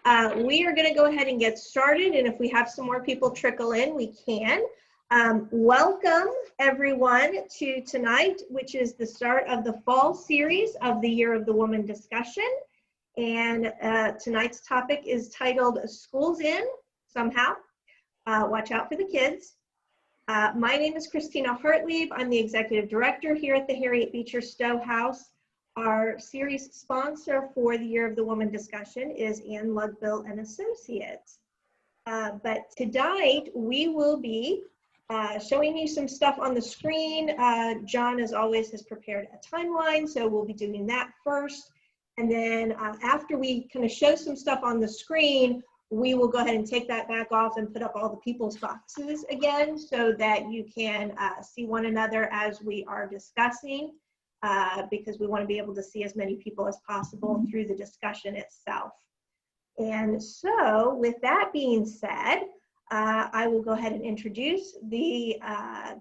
We are going to go ahead and get started, and if we have some more people trickle in, we can. Welcome, everyone, to tonight, which is the start of the fall series of the Year of the Woman discussion. And tonight's topic is titled School's In, Somehow. Watch out for the kids. My name is Christina Hartlieb. I'm the executive director here at the Harriet Beecher Stowe House. Our series sponsor for the Year of the Woman discussion is Ann Lugbill and Associates. But tonight we will be showing you some stuff on the screen. John, as always, has prepared a timeline, so we'll be doing that first. And then after we kind of show some stuff on the screen, we will go ahead and take that back off and put up all the people's boxes again so that you can see one another as we are discussing. Because we want to be able to see as many people as possible through the discussion itself. And so with that being said, I will go ahead and introduce the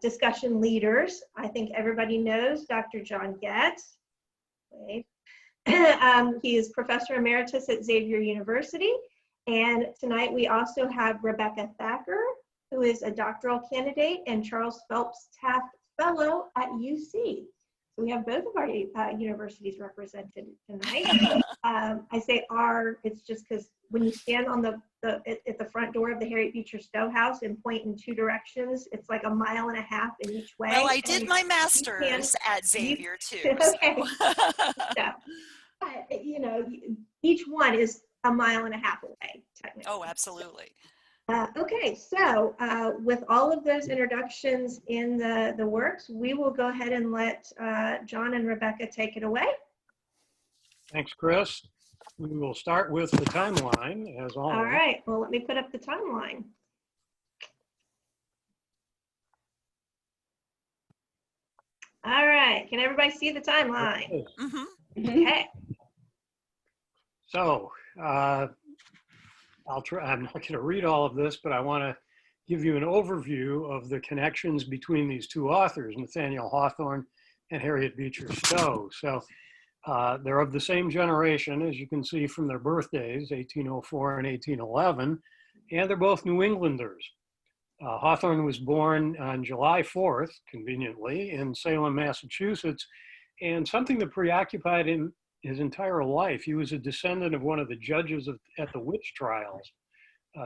discussion leaders. I think everybody knows Dr. John Getz. He is Professor Emeritus at Xavier University. And tonight we also have Rebecca Thacker, who is a doctoral candidate and Charles Phelps Taft Fellow at UC. We have both of our universities represented tonight. I say "our," it's just because when you stand on at the front door of the Harriet Beecher Stowe House and point in two directions, it's like 1.5 miles in each way. Well, I did my master's at Xavier too. Okay. So, you know, each one is 1.5 miles away, technically. Oh, absolutely. Okay, so with all of those introductions in the works, we will go ahead and let John and Rebecca take it away. Thanks, Chris. We will start with the timeline, as always. All right, well, let me put up the timeline. All right, can everybody see the timeline? Mm-hmm. Okay. So, I'm not going to read all of this, but I want to give you an overview of the connections between these two authors, Nathaniel Hawthorne and Harriet Beecher Stowe. So they're of the same generation, as you can see from their birthdays, 1804 and 1811, and they're both New Englanders. Hawthorne was born on July 4th, conveniently, in Salem, Massachusetts, and something that preoccupied him his entire life. He was a descendant of one of the judges at the witch trials,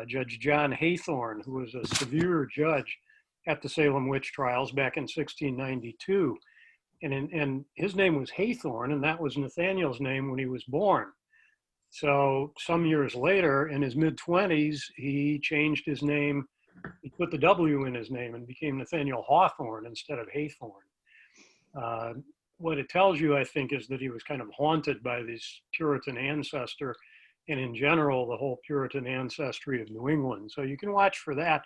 Judge John Hawthorne, who was a severe judge at the Salem witch trials back in 1692. And his name was Hawthorne, and that was Nathaniel's name when he was born. So some years later, in his mid-20s, he changed his name. He put the W in his name and became Nathaniel Hawthorne instead of Hawthorne. What it tells you, I think, is that he was kind of haunted by this Puritan ancestor and in general, the whole Puritan ancestry of New England. So you can watch for that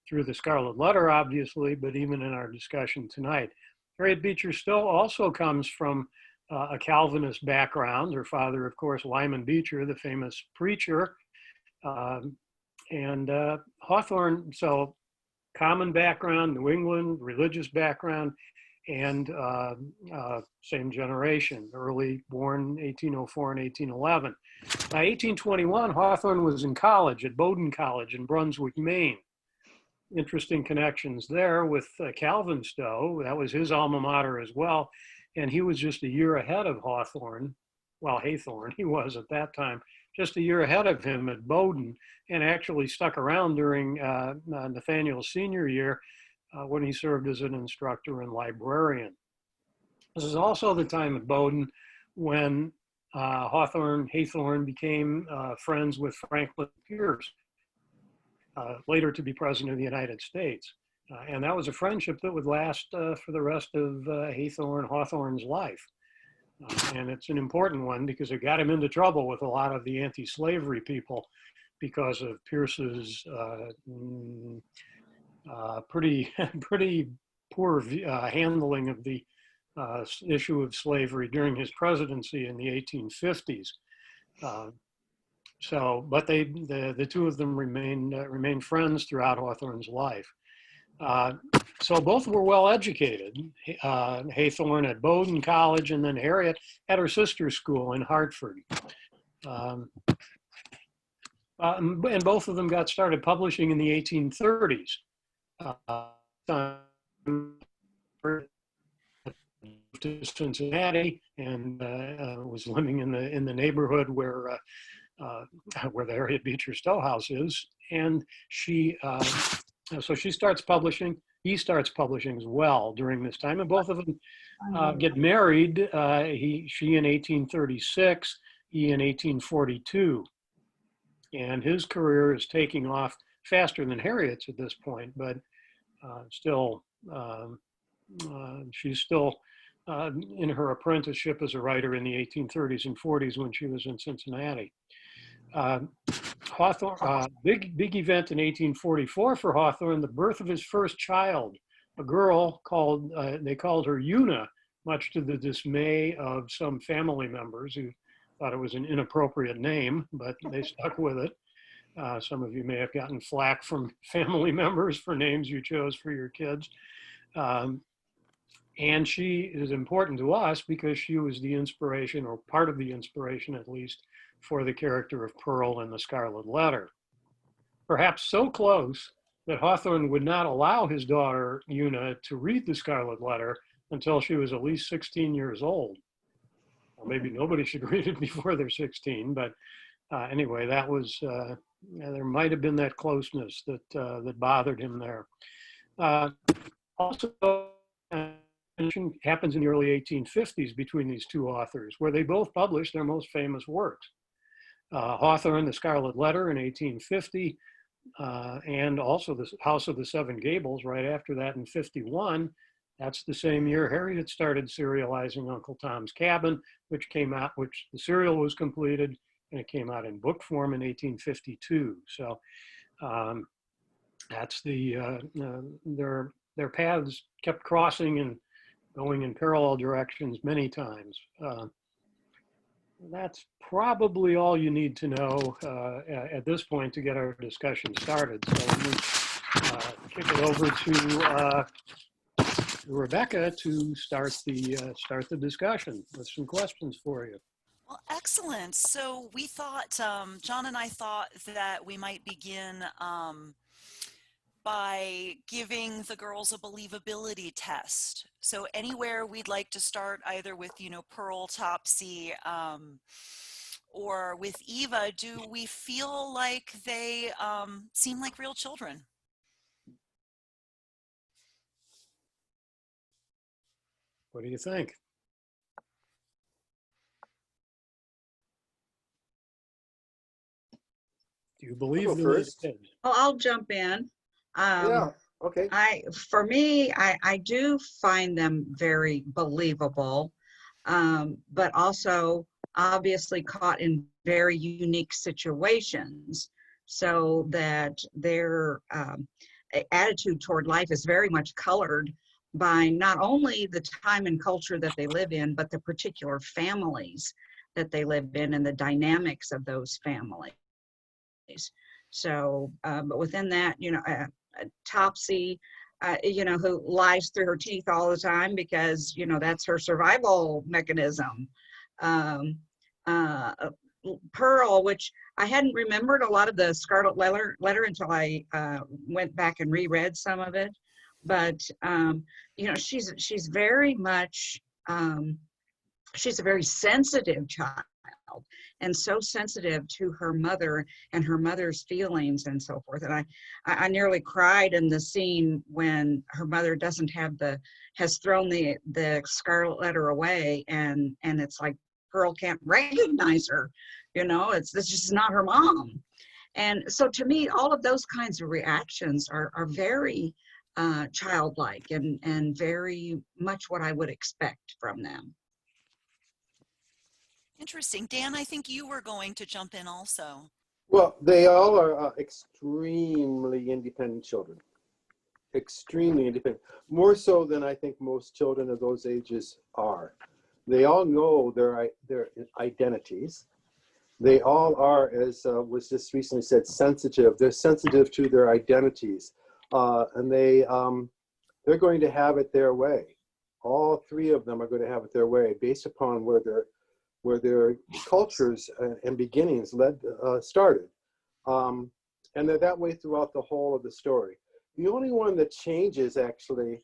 through the Scarlet Letter, obviously, but even in our discussion tonight. Harriet Beecher Stowe also comes from a Calvinist background. Her father, of course, Lyman Beecher, the famous preacher, and Hawthorne, so common background, New England, religious background, and same generation, early born 1804 and 1811. By 1821, Hawthorne was in college at Bowdoin College in Brunswick, Maine. Interesting connections there with Calvin Stowe. That was his alma mater as well. And he was just a year ahead of Hawthorne. Well, Hawthorne, he was at that time, just a year ahead of him at Bowdoin, and actually stuck around during Nathaniel's senior year when he served as an instructor and librarian. This is also the time at Bowdoin when Hawthorne became friends with Franklin Pierce, later to be president of the United States. And that was a friendship that would last for the rest of Hawthorne's life. And it's an important one because it got him into trouble with a lot of the anti-slavery people because of Pierce's pretty poor handling of the issue of slavery during his presidency in the 1850s. But the two of them remained friends throughout Hawthorne's life. So both were well educated. Hawthorne at Bowdoin College, and then Harriet at her sister's school in Hartford. And both of them got started publishing in the 1830s. To Cincinnati and was living in the neighborhood where the Harriet Beecher Stowe House is, and so she starts publishing. He starts publishing as well during this time, and both of them get married. She in 1836, he in 1842, and his career is taking off faster than Harriet's at this point, but still, she's still in her apprenticeship as a writer in the 1830s and 40s when she was in Cincinnati. Hawthorne, big event in 1844 for Hawthorne, the birth of his first child, a girl called, they called her Una, much to the dismay of some family members who thought it was an inappropriate name, but they stuck with it. Some of you may have gotten flack from family members for names you chose for your kids. And she is important to us because she was the inspiration, or part of the inspiration at least, for the character of Pearl in the Scarlet Letter. Perhaps so close that Hawthorne would not allow his daughter, Una, to read the Scarlet Letter until she was at least 16 years old. Well, maybe nobody should read it before they're 16, but anyway, that was, there might have been that closeness that bothered him there. Also, happens in the early 1850s between these two authors, where they both published their most famous works. Hawthorne, The Scarlet Letter in 1850, and also The House of the Seven Gables right after that in 51. That's the same year Harriet started serializing Uncle Tom's Cabin, which came out, which the serial was completed, and it came out in book form in 1852. So that's their paths kept crossing and going in parallel directions many times. That's probably all you need to know at this point to get our discussion started. So let me kick it over to Rebecca to start the discussion with some questions for you. Well, excellent. So we thought, John and I thought that we might begin by giving the girls a believability test. So anywhere we'd like to start, either with, Pearl, Topsy, or with Eva, do we feel like they seem like real children? What do you think? Do you believe them as kids? Well, I'll jump in. Yeah, okay. For me, I do find them very believable, but also obviously caught in very unique situations, so that their attitude toward life is very much colored by not only the time and culture that they live in, but the particular families that they live in and the dynamics of those families. So, but within that, Topsy, who lies through her teeth all the time because, that's her survival mechanism. Pearl, which I hadn't remembered a lot of the Scarlet Letter until I went back and reread some of it. But, she's very much, she's a very sensitive child, and so sensitive to her mother and her mother's feelings and so forth. And I nearly cried in the scene when her mother has thrown the Scarlet Letter away, and it's like Pearl can't recognize her, this is not her mom. And so to me, all of those kinds of reactions are very childlike and very much what I would expect from them. Interesting. Dan, I think you were going to jump in also. Well, they all are extremely independent children. Extremely independent. More so than I think most children of those ages are. They all know their identities. They all are, as was just recently said, sensitive. They're sensitive to their identities. And they're going to have it their way. All three of them are going to have it their way based upon where their cultures and beginnings started. And they're that way throughout the whole of the story. The only one that changes actually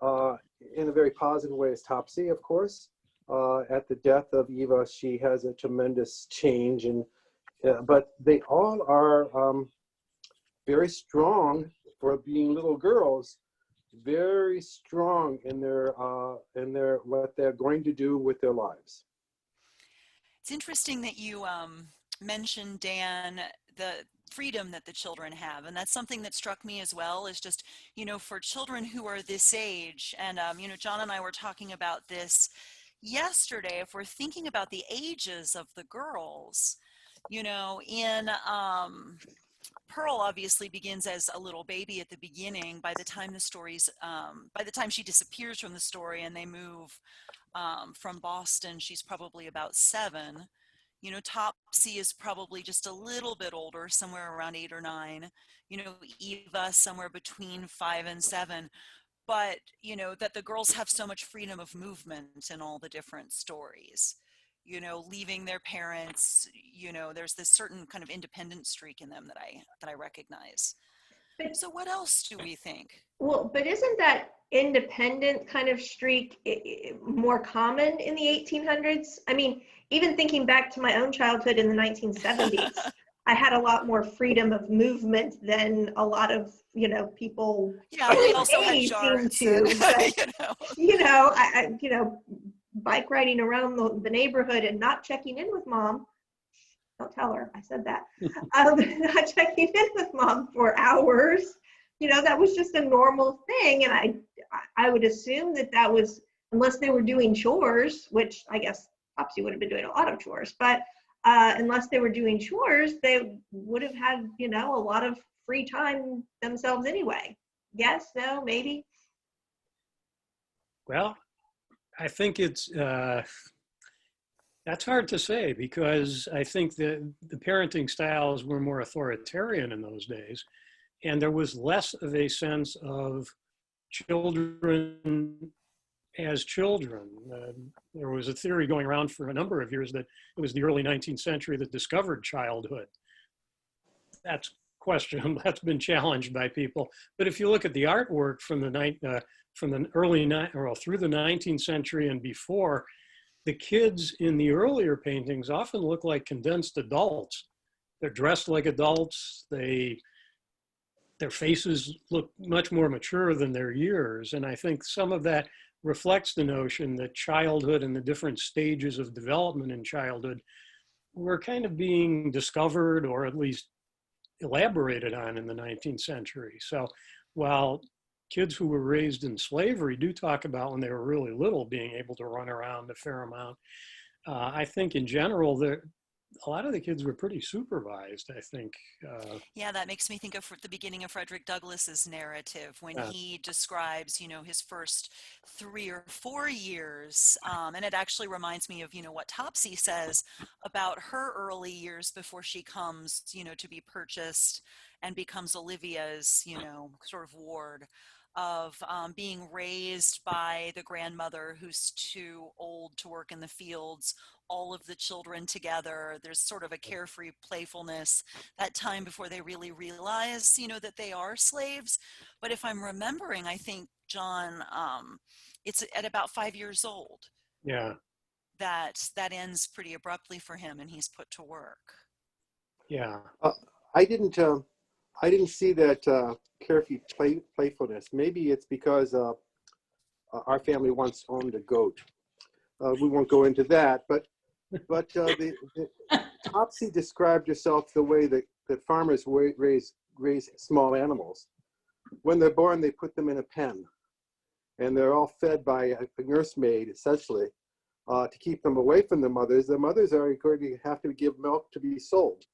in a very positive way is Topsy, of course. At the death of Eva, she has a tremendous change, and but they all are very strong for being little girls, very strong in their what they're going to do with their lives. It's interesting that you mentioned, Dan, the freedom that the children have. And that's something that struck me as well, is just, for children who are this age, and, John and I were talking about this yesterday, if we're thinking about the ages of the girls, in Pearl obviously begins as a little baby at the beginning. By the time by the time she disappears from the story and they move from Boston, she's probably about 7. Topsy is probably just a little bit older, somewhere around 8 or 9. Eva somewhere between 5 and 7. But, that the girls have so much freedom of movement in all the different stories. Leaving their parents, there's this certain kind of independent streak in them that I recognize. So what else do we think? Well, but isn't that independent kind of streak more common in the 1800s? I mean, even thinking back to my own childhood in the 1970s, I had a lot more freedom of movement than a lot of, people. Yeah, we also had charts. Bike riding around the neighborhood and not checking in with mom. Don't tell her I said that. Not checking in with mom for hours. That was just a normal thing. And I would assume that was, unless they were doing chores, which I guess Topsy would have been doing a lot of chores, but unless they were doing chores, they would have had, a lot of free time themselves anyway. Yes, no, maybe? Well, I think it's, that's hard to say, because I think that the parenting styles were more authoritarian in those days, and there was less of a sense of children as children. There was a theory going around for a number of years that it was the early 19th century that discovered childhood. That's question that's been challenged by people. But if you look at the artwork from the early through the 19th century and before, the kids in the earlier paintings often look like condensed adults. They're dressed like adults. Their faces look much more mature than their years. And I think some of that reflects the notion that childhood and the different stages of development in childhood were kind of being discovered, or at least elaborated on, in the 19th century. So while kids who were raised in slavery do talk about when they were really little being able to run around a fair amount, I think in general, a lot of the kids were pretty supervised, I think. Yeah, that makes me think of the beginning of Frederick Douglass's narrative when he describes, his first 3 or 4 years. And it actually reminds me of, what Topsy says about her early years before she comes, to be purchased and becomes Olivia's, sort of ward, of being raised by the grandmother who's too old to work in the fields, all of the children together. There's sort of a carefree playfulness, that time before they really realize, that they are slaves. But if I'm remembering, I think, John, it's at about 5 years old. Yeah. That ends pretty abruptly for him, and he's put to work. Yeah. I didn't see that carefree playfulness. Maybe it's because our family once owned a goat. We won't go into that, but Topsy described herself the way that farmers raise small animals. When they're born, they put them in a pen, and they're all fed by a nursemaid, essentially, to keep them away from the mothers. The mothers are going to have to give milk to be sold.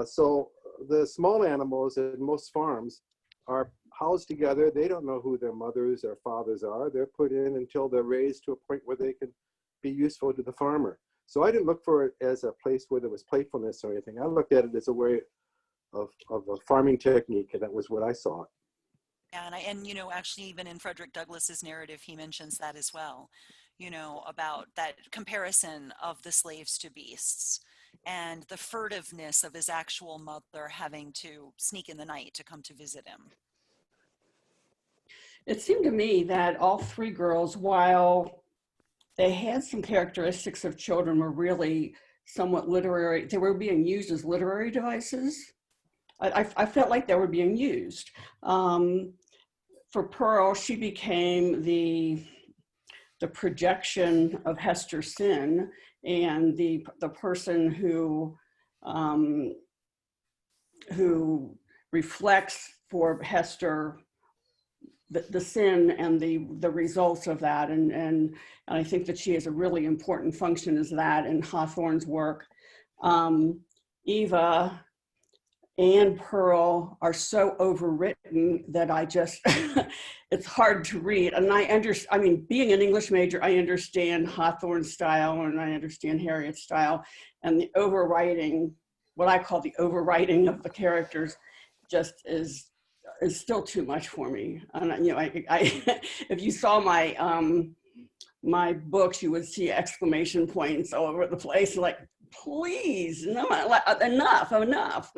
So the small animals in most farms are housed together. They don't know who their mothers or fathers are. They're put in until they're raised to a point where they can be useful to the farmer. So I didn't look for it as a place where there was playfulness or anything. I looked at it as a way of a farming technique, and that was what I saw. Yeah, and actually, even in Frederick Douglass's narrative, he mentions that as well, about that comparison of the slaves to beasts. and the furtiveness of his actual mother having to sneak in the night to come to visit him. It seemed to me that all three girls, while they had some characteristics of children, were really somewhat literary. They were being used as literary devices. I felt like they were being used. For Pearl, she became the projection of Hester's sin, and the person who reflects for Hester the sin and the results of that. And I think that she has a really important function as that in Hawthorne's work. Eva and Pearl are so overwritten that I just, it's hard to read. And I mean, being an English major, I understand Hawthorne's style and I understand Harriet's style, and the overwriting, what I call the overwriting of the characters, just is still too much for me. And you know, I if you saw my my books, you would see exclamation points all over the place, like, please, no, enough.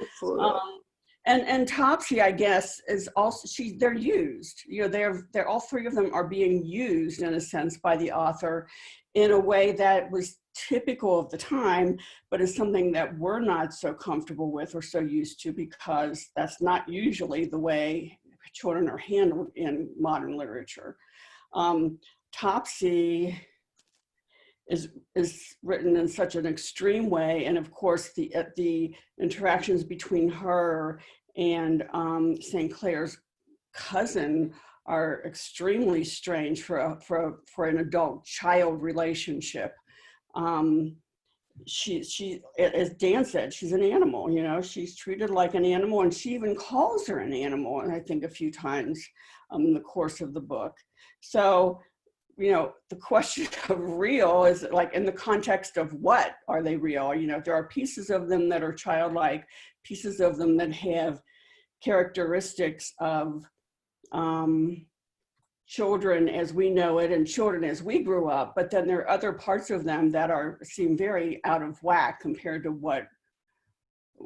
And Topsy, I guess, is also, they're used. You know, they're all three of them are being used in a sense by the author in a way that was typical of the time, but is something that we're not so comfortable with or so used to, because that's not usually the way children are handled in modern literature. Topsy is written in such an extreme way, and of course the interactions between her and St. Clair's cousin are extremely strange for an adult-child relationship. She, as Dan said, she's an animal. You know, she's treated like an animal, and she even calls her an animal, and I think a few times in the course of the book. So, you know, the question of real is like, in the context of what are they real? You know, there are pieces of them that are childlike, pieces of them that have characteristics of children as we know it and children as we grew up, but then there are other parts of them that seem very out of whack compared to what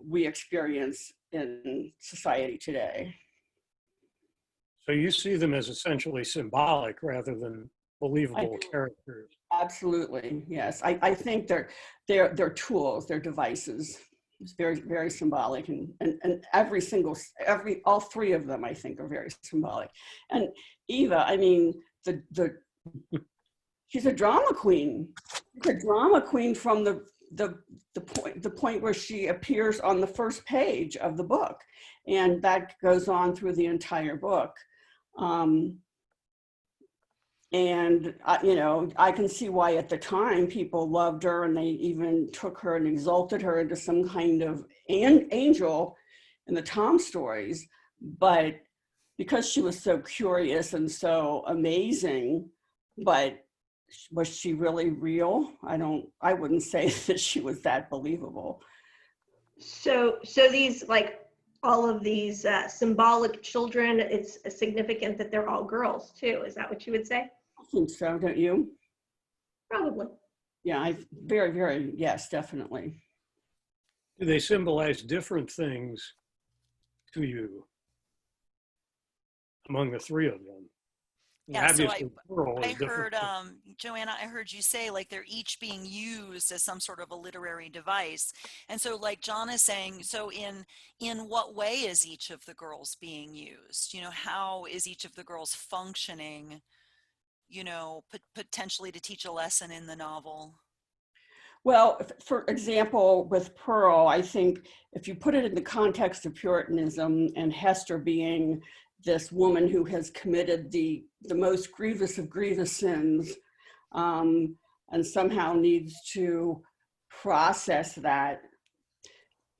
we experience in society today. So you see them as essentially symbolic rather than believable characters. Absolutely, yes. I think they're tools, they're devices. It's very, very symbolic, and all three of them I think are very symbolic. And Eva, I mean, she's a drama queen. She's a drama queen from the point where she appears on the first page of the book, and that goes on through the entire book. And, you know, I can see why at the time people loved her, and they even took her and exalted her into some kind of angel in the Tom stories. But because she was so curious and so amazing, but was she really real? I wouldn't say that she was that believable. So these, like, all of these symbolic children, it's significant that they're all girls too. Is that what you would say? I think so, don't you? Probably. Yeah, very, very, yes, definitely. Do they symbolize different things to you among the three of them? Yeah, so Obviously, Pearl is I heard, different. Joanna, I heard you say like they're each being used as some sort of a literary device. And so like John is saying, so in what way is each of the girls being used? You know, how is each of the girls functioning, you know, potentially to teach a lesson in the novel? Well, for example, with Pearl, I think if you put it in the context of Puritanism and Hester being this woman who has committed the most grievous of grievous sins, and somehow needs to process that,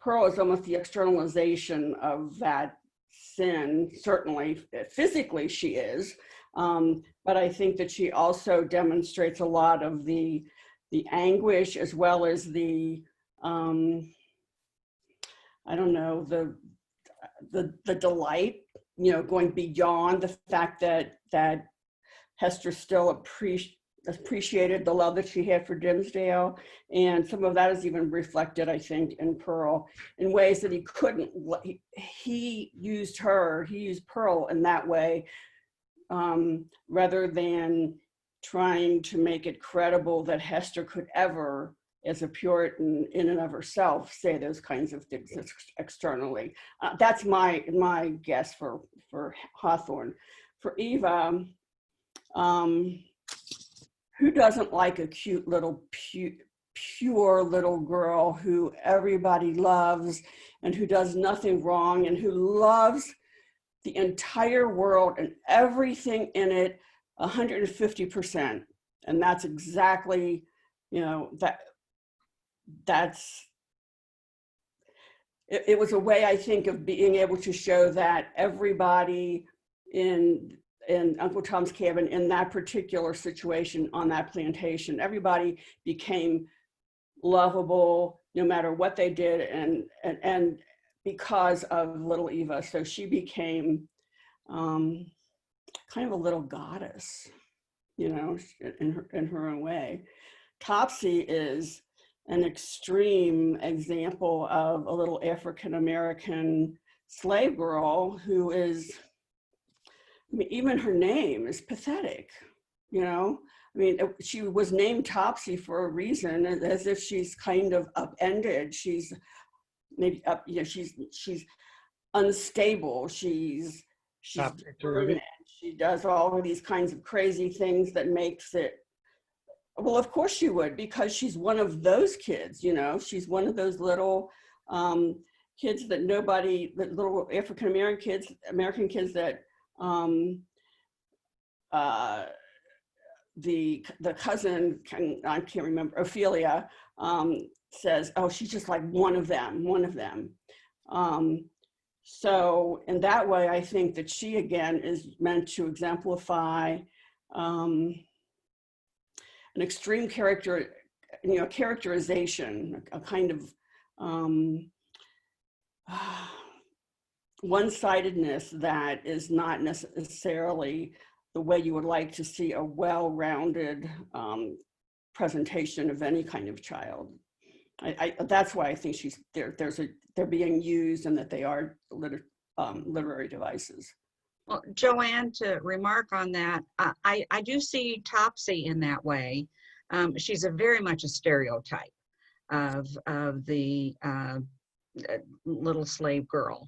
Pearl is almost the externalization of that sin. Certainly, physically she is, but I think that she also demonstrates a lot of the anguish, as well as the I don't know, the delight, you know, going beyond the fact that Hester still appreciated the love that she had for Dimsdale. And some of that is even reflected, I think, in Pearl in ways that he couldn't. He used Pearl in that way, rather than trying to make it credible that Hester could ever, as a Puritan in and of herself, say those kinds of things externally. That's my guess for Hawthorne. For Eva, who doesn't like a cute little pure little girl who everybody loves and who does nothing wrong and who loves the entire world and everything in it 150%? And that's exactly, it was a way, I think, of being able to show that everybody in Uncle Tom's Cabin, in that particular situation on that plantation, everybody became lovable no matter what they did, and because of little Eva. So she became kind of a little goddess, in her own way. Topsy is an extreme example of a little African-American slave girl who is, even her name is pathetic, she was named Topsy for a reason, as if she's kind of upended. She's maybe up, she's unstable. She's determined. She does all of these kinds of crazy things that makes it, well, of course she would, because she's one of those kids, she's one of those little kids that little African kids that the cousin, I can't remember, Ophelia, says, oh, she's just like one of them. So in that way, I think that she, again, is meant to exemplify an extreme characterization, a kind of one-sidedness that is not necessarily the way you would like to see a well-rounded presentation of any kind of child. That's why I think they're being used, and that they are literary devices. Well, Joanne, to remark on that, I do see Topsy in that way. She's very much a stereotype of the little slave girl.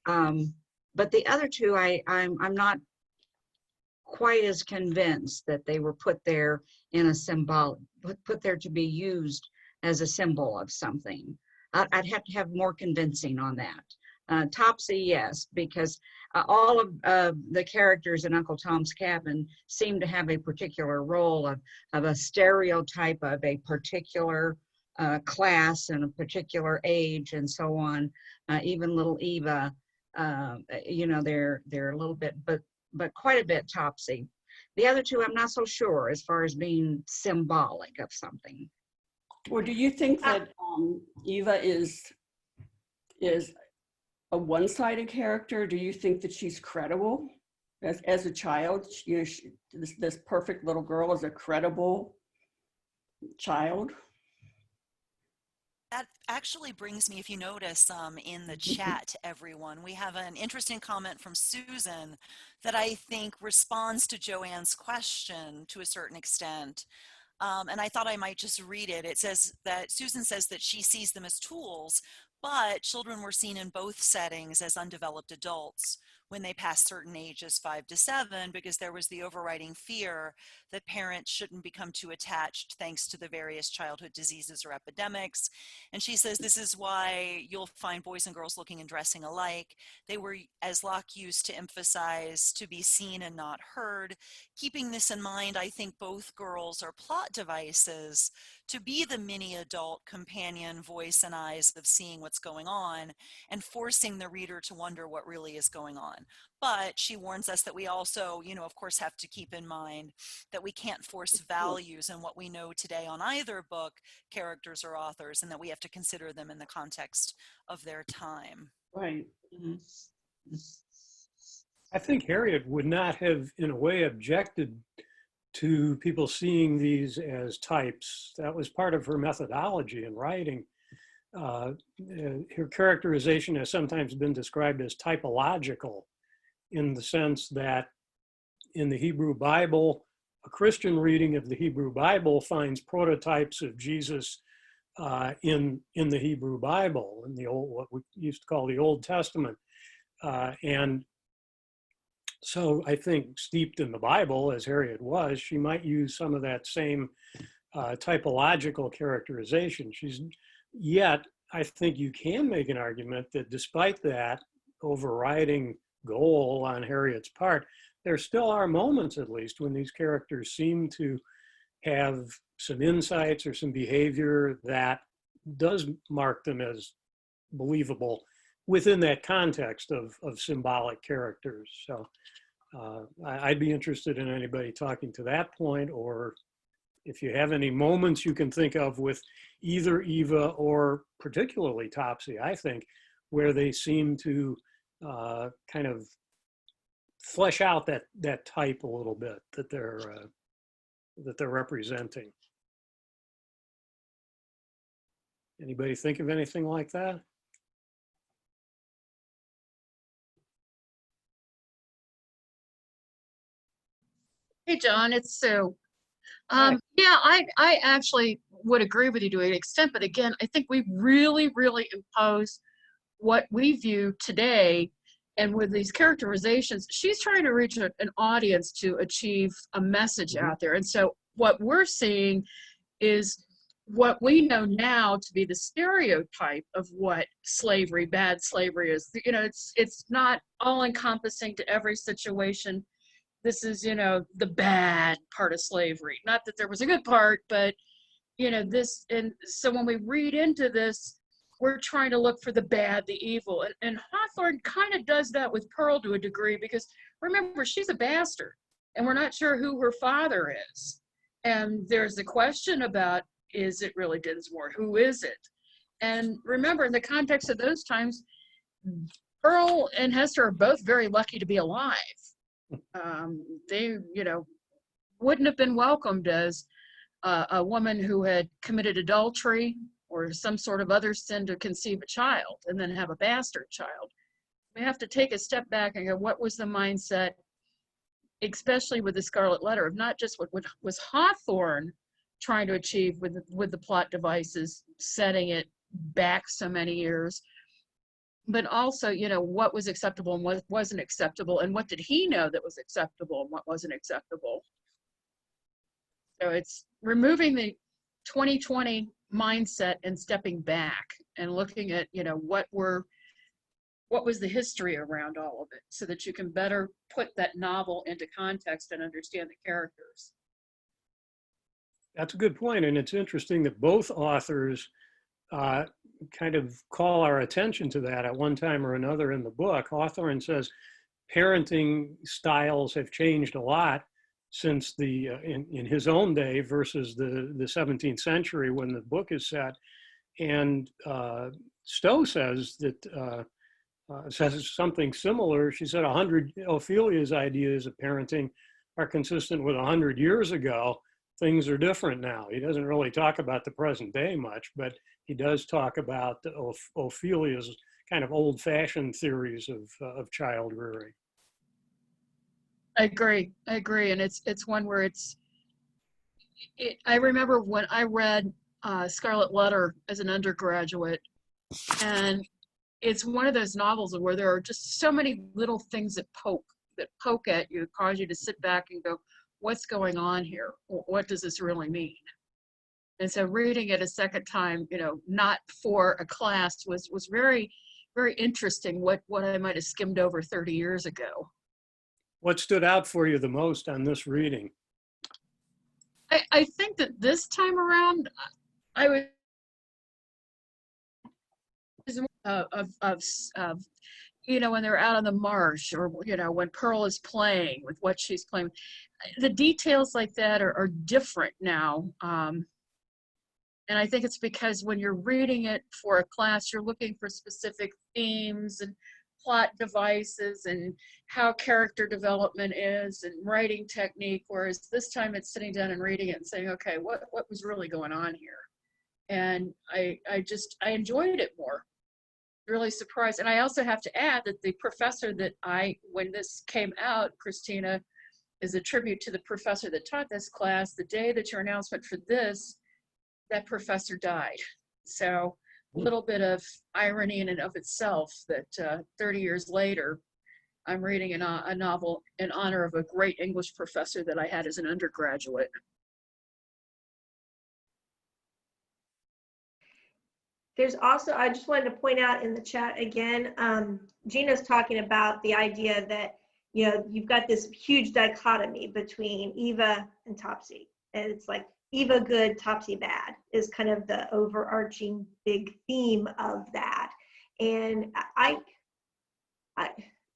But the other two, I'm not quite as convinced that they were put there in a symbolic, put there to be used as a symbol of something. I'd have to have more convincing on that. Topsy, yes, because all of the characters in Uncle Tom's Cabin seem to have a particular role of a stereotype of a particular class and a particular age and so on. Even little Eva, they're a little bit, but quite a bit Topsy. The other two, I'm not so sure as far as being symbolic of something. Or do you think that Eva is a one-sided character? Do you think that she's credible as a child? This perfect little girl is a credible child? That actually brings me, if you notice, in the chat, everyone, we have an interesting comment from Susan that I think responds to Joanne's question to a certain extent. And I thought I might just read it. It says that Susan says that she sees them as tools, but children were seen in both settings as undeveloped adults when they passed certain ages 5 to 7, because there was the overriding fear that parents shouldn't become too attached thanks to the various childhood diseases or epidemics. And she says this is why you'll find boys and girls looking and dressing alike. They were, as Locke used to emphasize, to be seen and not heard. Keeping this in mind, I think both girls are plot devices to be the mini adult companion voice and eyes of seeing what's going on and forcing the reader to wonder what really is going on. But she warns us that we also, of course, have to keep in mind that we can't force values in what we know today on either book, characters, or authors, and that we have to consider them in the context of their time. Right. I think Harriet would not have, in a way, objected to people seeing these as types. That was part of her methodology in writing. Her characterization has sometimes been described as typological, in the sense that in the Hebrew Bible, a Christian reading of the Hebrew Bible finds prototypes of Jesus in the Hebrew Bible, in the old, what we used to call the Old Testament. And so I think, steeped in the Bible, as Harriet was, she might use some of that same typological characterization. Yet, I think you can make an argument that despite that overriding goal on Harriet's part, there still are moments, at least, when these characters seem to have some insights or some behavior that does mark them as believable within that context of symbolic characters. So I'd be interested in anybody talking to that point, or if you have any moments you can think of with either Eva or particularly Topsy, I think, where they seem to kind of flesh out that type a little bit that they're representing. Anybody think of anything like that? Hey, John, it's Sue. Hi. Yeah, I actually would agree with you to an extent, but again, I think we really, really impose what we view today. And with these characterizations, she's trying to reach an audience to achieve a message out there. And so what we're seeing is what we know now to be the stereotype of what slavery, bad slavery is. You know, it's not all encompassing to every situation. This is, you know, the bad part of slavery. Not that there was a good part, but, you know, this, and so when we read into this, we're trying to look for the bad, the evil. And Hawthorne kind of does that with Pearl to a degree, because remember, she's a bastard, and we're not sure who her father is. And there's the question about, is it really Dinsmore? Who is it? And remember, in the context of those times, Pearl and Hester are both very lucky to be alive. They, you know, wouldn't have been welcomed as a woman who had committed adultery or some sort of other sin to conceive a child and then have a bastard child. We have to take a step back and go, what was the mindset, especially with the Scarlet Letter, of not just what was Hawthorne trying to achieve with the plot devices, setting it back so many years, but also, you know, what was acceptable and what wasn't acceptable, and what did he know that was acceptable and what wasn't acceptable. So it's removing the 2020 mindset and stepping back and looking at, you know, what was the history around all of it, so that you can better put that novel into context and understand the characters. That's a good point, and it's interesting that both authors kind of call our attention to that at one time or another in the book. Hawthorne says parenting styles have changed a lot since in his own day versus the 17th century when the book is set. And Stowe says that says something similar. She said Ophelia's ideas of parenting are consistent with 100 years ago. Things are different now. He doesn't really talk about the present day much, but he does talk about Ophelia's kind of old-fashioned theories of child rearing. I agree, and it's one where I remember when I read Scarlet Letter as an undergraduate, and it's one of those novels where there are just so many little things that poke at you, cause you to sit back and go, what's going on here? What does this really mean? And so reading it a second time, you know, not for a class, was very, very interesting, what I might have skimmed over 30 years ago. What stood out for you the most on this reading? I think that this time around, I was you know, when they're out on the marsh, or, you know, when Pearl is playing with what she's playing, the details like that are different now. And I think it's because when you're reading it for a class, you're looking for specific themes and plot devices and how character development is and writing technique, whereas this time it's sitting down and reading it and saying, okay, what was really going on here? And I enjoyed it more. Really surprised. And I also have to add that the professor that when this came out, Christina, is a tribute to the professor that taught this class. The day that your announcement for this, that professor died. So a little bit of irony in and of itself that 30 years later, I'm reading a novel in honor of a great English professor that I had as an undergraduate. There's also, I just wanted to point out in the chat again, Gina's talking about the idea that, you know, you've got this huge dichotomy between Eva and Topsy. And it's like Eva good, Topsy bad is kind of the overarching big theme of that. And I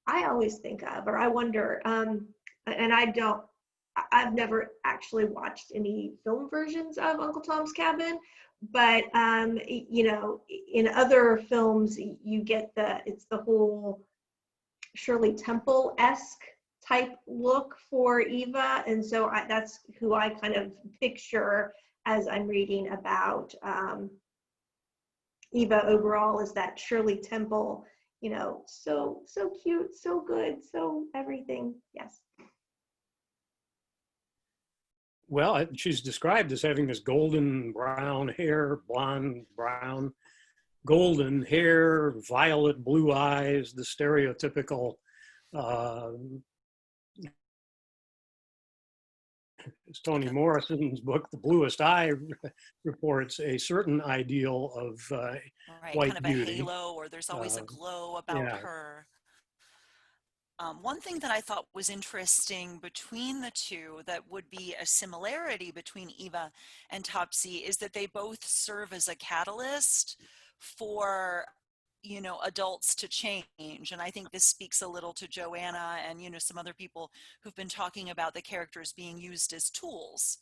always think of, or I wonder, and I've never actually watched any film versions of Uncle Tom's Cabin, but you know, in other films you get it's the whole Shirley Temple-esque type look for Eva, and so that's who I kind of picture as I'm reading about Eva overall, is that Shirley Temple, you know, so cute, so good, so everything. Yes. Well, she's described as having this golden brown hair, blonde, brown, golden hair, violet blue eyes, the stereotypical, as Toni Morrison's book, The Bluest Eye, reports a certain ideal of white kind of beauty. a halo, or there's always a glow about her. One thing that I thought was interesting between the two that would be a similarity between Eva and Topsy is that they both serve as a catalyst for, you know, adults to change. And I think this speaks a little to Joanna and, you know, some other people who've been talking about the characters being used as tools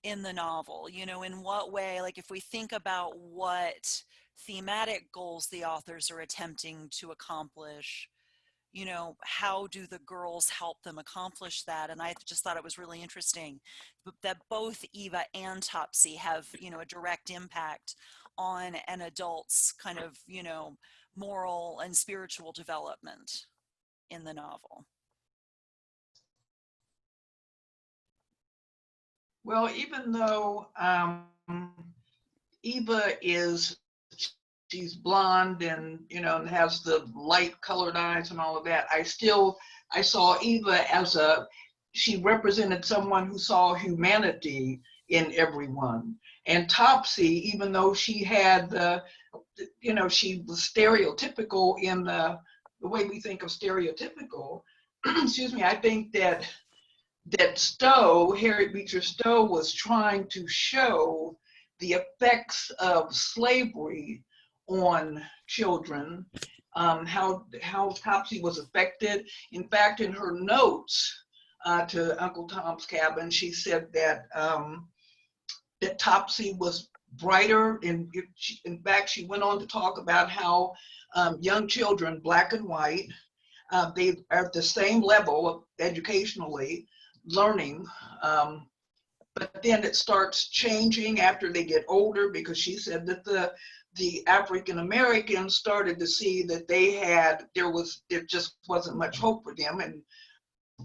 in the novel. You know, in what way, like if we think about what thematic goals the authors are attempting to accomplish, you know, how do the girls help them accomplish that? And I just thought it was really interesting that both Eva and Topsy have, you know, a direct impact on an adult's kind of, you know, moral and spiritual development in the novel. Well, even though Eva she's blonde and, you know, and has the light colored eyes and all of that, I saw Eva as she represented someone who saw humanity in everyone. And Topsy, even though she had you know, she was stereotypical in the way we think of stereotypical, excuse me, I think that Stowe, Harriet Beecher Stowe, was trying to show the effects of slavery on children, how Topsy was affected. In fact, in her notes to Uncle Tom's Cabin, she said that that Topsy was brighter. In fact, she went on to talk about how young children, black and white, they are at the same level of educationally learning, but then it starts changing after they get older, because she said that the African Americans started to see that there just wasn't much hope for them, and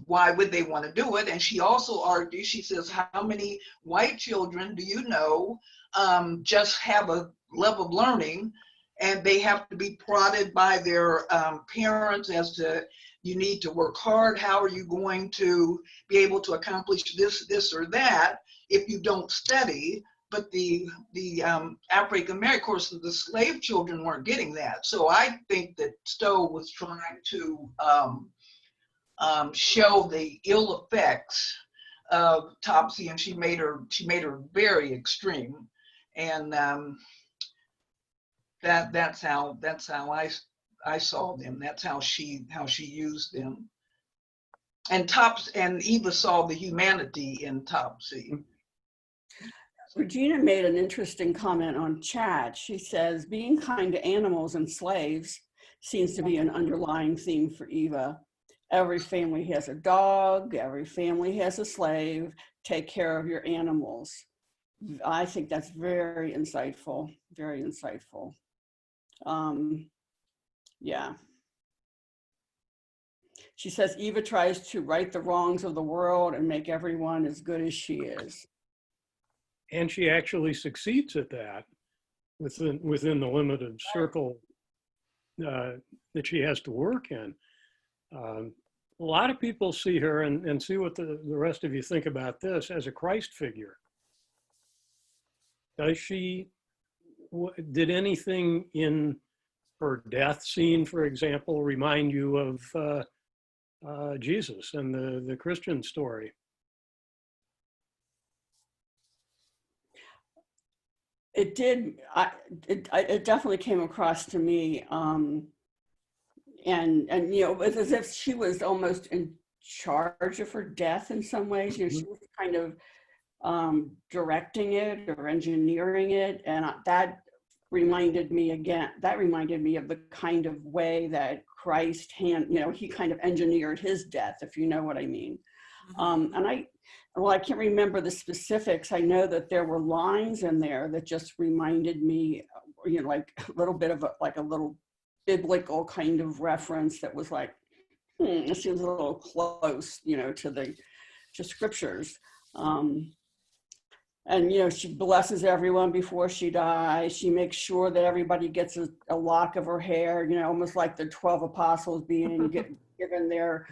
why would they want to do it? And she also argues, she says, how many white children do you know just have a level of learning and they have to be prodded by their parents as to, you need to work hard, how are you going to be able to accomplish this or that if you don't study? But the African American, of course, the slave children weren't getting that. So I think that Stowe was trying to show the ill effects of Topsy, and she made her very extreme, and that's how I saw them. That's how she used them. And Eva saw the humanity in Topsy. Regina made an interesting comment on chat. She says, being kind to animals and slaves seems to be an underlying theme for Eva. Every family has a dog, every family has a slave, take care of your animals. I think that's very insightful, very insightful. Yeah. She says Eva tries to right the wrongs of the world and make everyone as good as she is. And she actually succeeds at that within the limited circle that she has to work in. A lot of people see her, and see what the rest of you think about this, as a Christ figure. Did anything in her death scene, for example, remind you of Jesus and the Christian story? It did. It definitely came across to me, and you know, it was as if she was almost in charge of her death in some ways. You know, she was kind of directing it or engineering it, and that reminded me again. That reminded me of the kind of way that Christ he kind of engineered his death, if you know what I mean. Well, I can't remember the specifics. I know that there were lines in there that just reminded me, you know, like a little bit of a little biblical kind of reference that was like, it seems a little close, you know, to scriptures. And, you know, she blesses everyone before she dies. She makes sure that everybody gets a lock of her hair, you know, almost like the 12 apostles being given their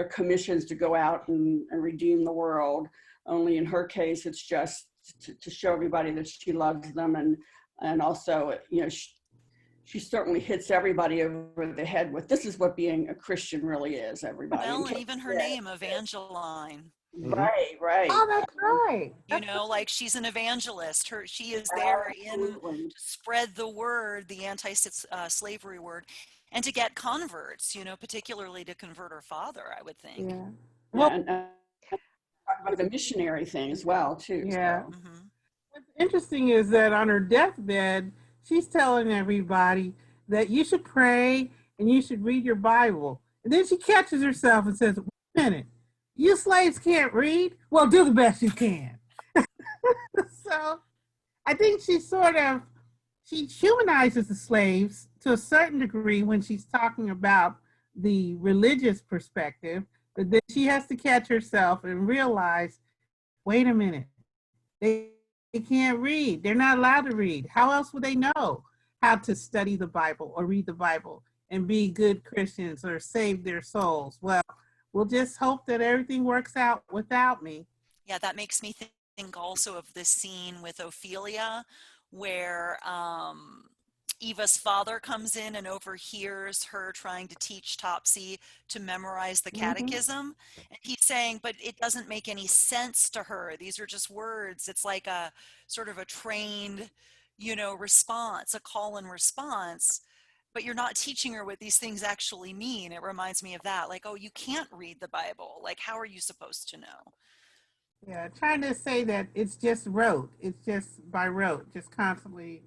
commissions to go out and redeem the world. Only in her case, it's just to show everybody that she loves them. And also, you know, she certainly hits everybody over the head with, this is what being a Christian really is, everybody. Well, and even her name, Evangeline. Right. Oh, that's right. You know, like she's an evangelist. She is there to spread the word, the anti-slavery word, and to get converts, you know, particularly to convert her father, I would think. Yeah. Well, and talk about the missionary thing as well, too. Yeah. So. What's interesting is that on her deathbed, she's telling everybody that you should pray and you should read your Bible. And then she catches herself and says, wait a minute, you slaves can't read? Well, do the best you can. So I think she humanizes the slaves to a certain degree when she's talking about the religious perspective, but then she has to catch herself and realize, wait a minute, they can't read. They're not allowed to read. How else would they know how to study the Bible or read the Bible and be good Christians or save their souls? Well, we'll just hope that everything works out without me. Yeah, that makes me think also of this scene with Ophelia where Eva's father comes in and overhears her trying to teach Topsy to memorize the catechism. And he's saying, but it doesn't make any sense to her. These are just words. It's like a sort of a trained, you know, response, a call and response. But you're not teaching her what these things actually mean. It reminds me of that. Like, oh, you can't read the Bible. Like, how are you supposed to know? Yeah, trying to say that it's just rote. It's just by rote, just constantly.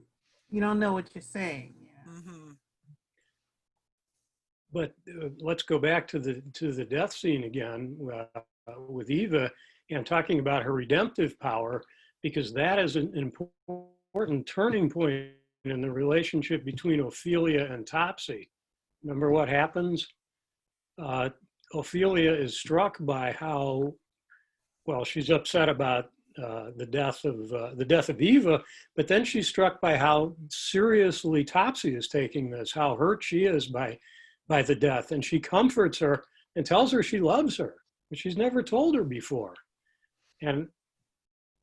You don't know what you're saying. Yeah. But let's go back to the death scene again with Eva and talking about her redemptive power, because that is an important turning point in the relationship between Ophelia and Topsy. Remember what happens? Ophelia is struck by how, well, she's upset about the death of Eva, but then she's struck by how seriously Topsy is taking this, how hurt she is by the death, and she comforts her and tells her she loves her, but she's never told her before. And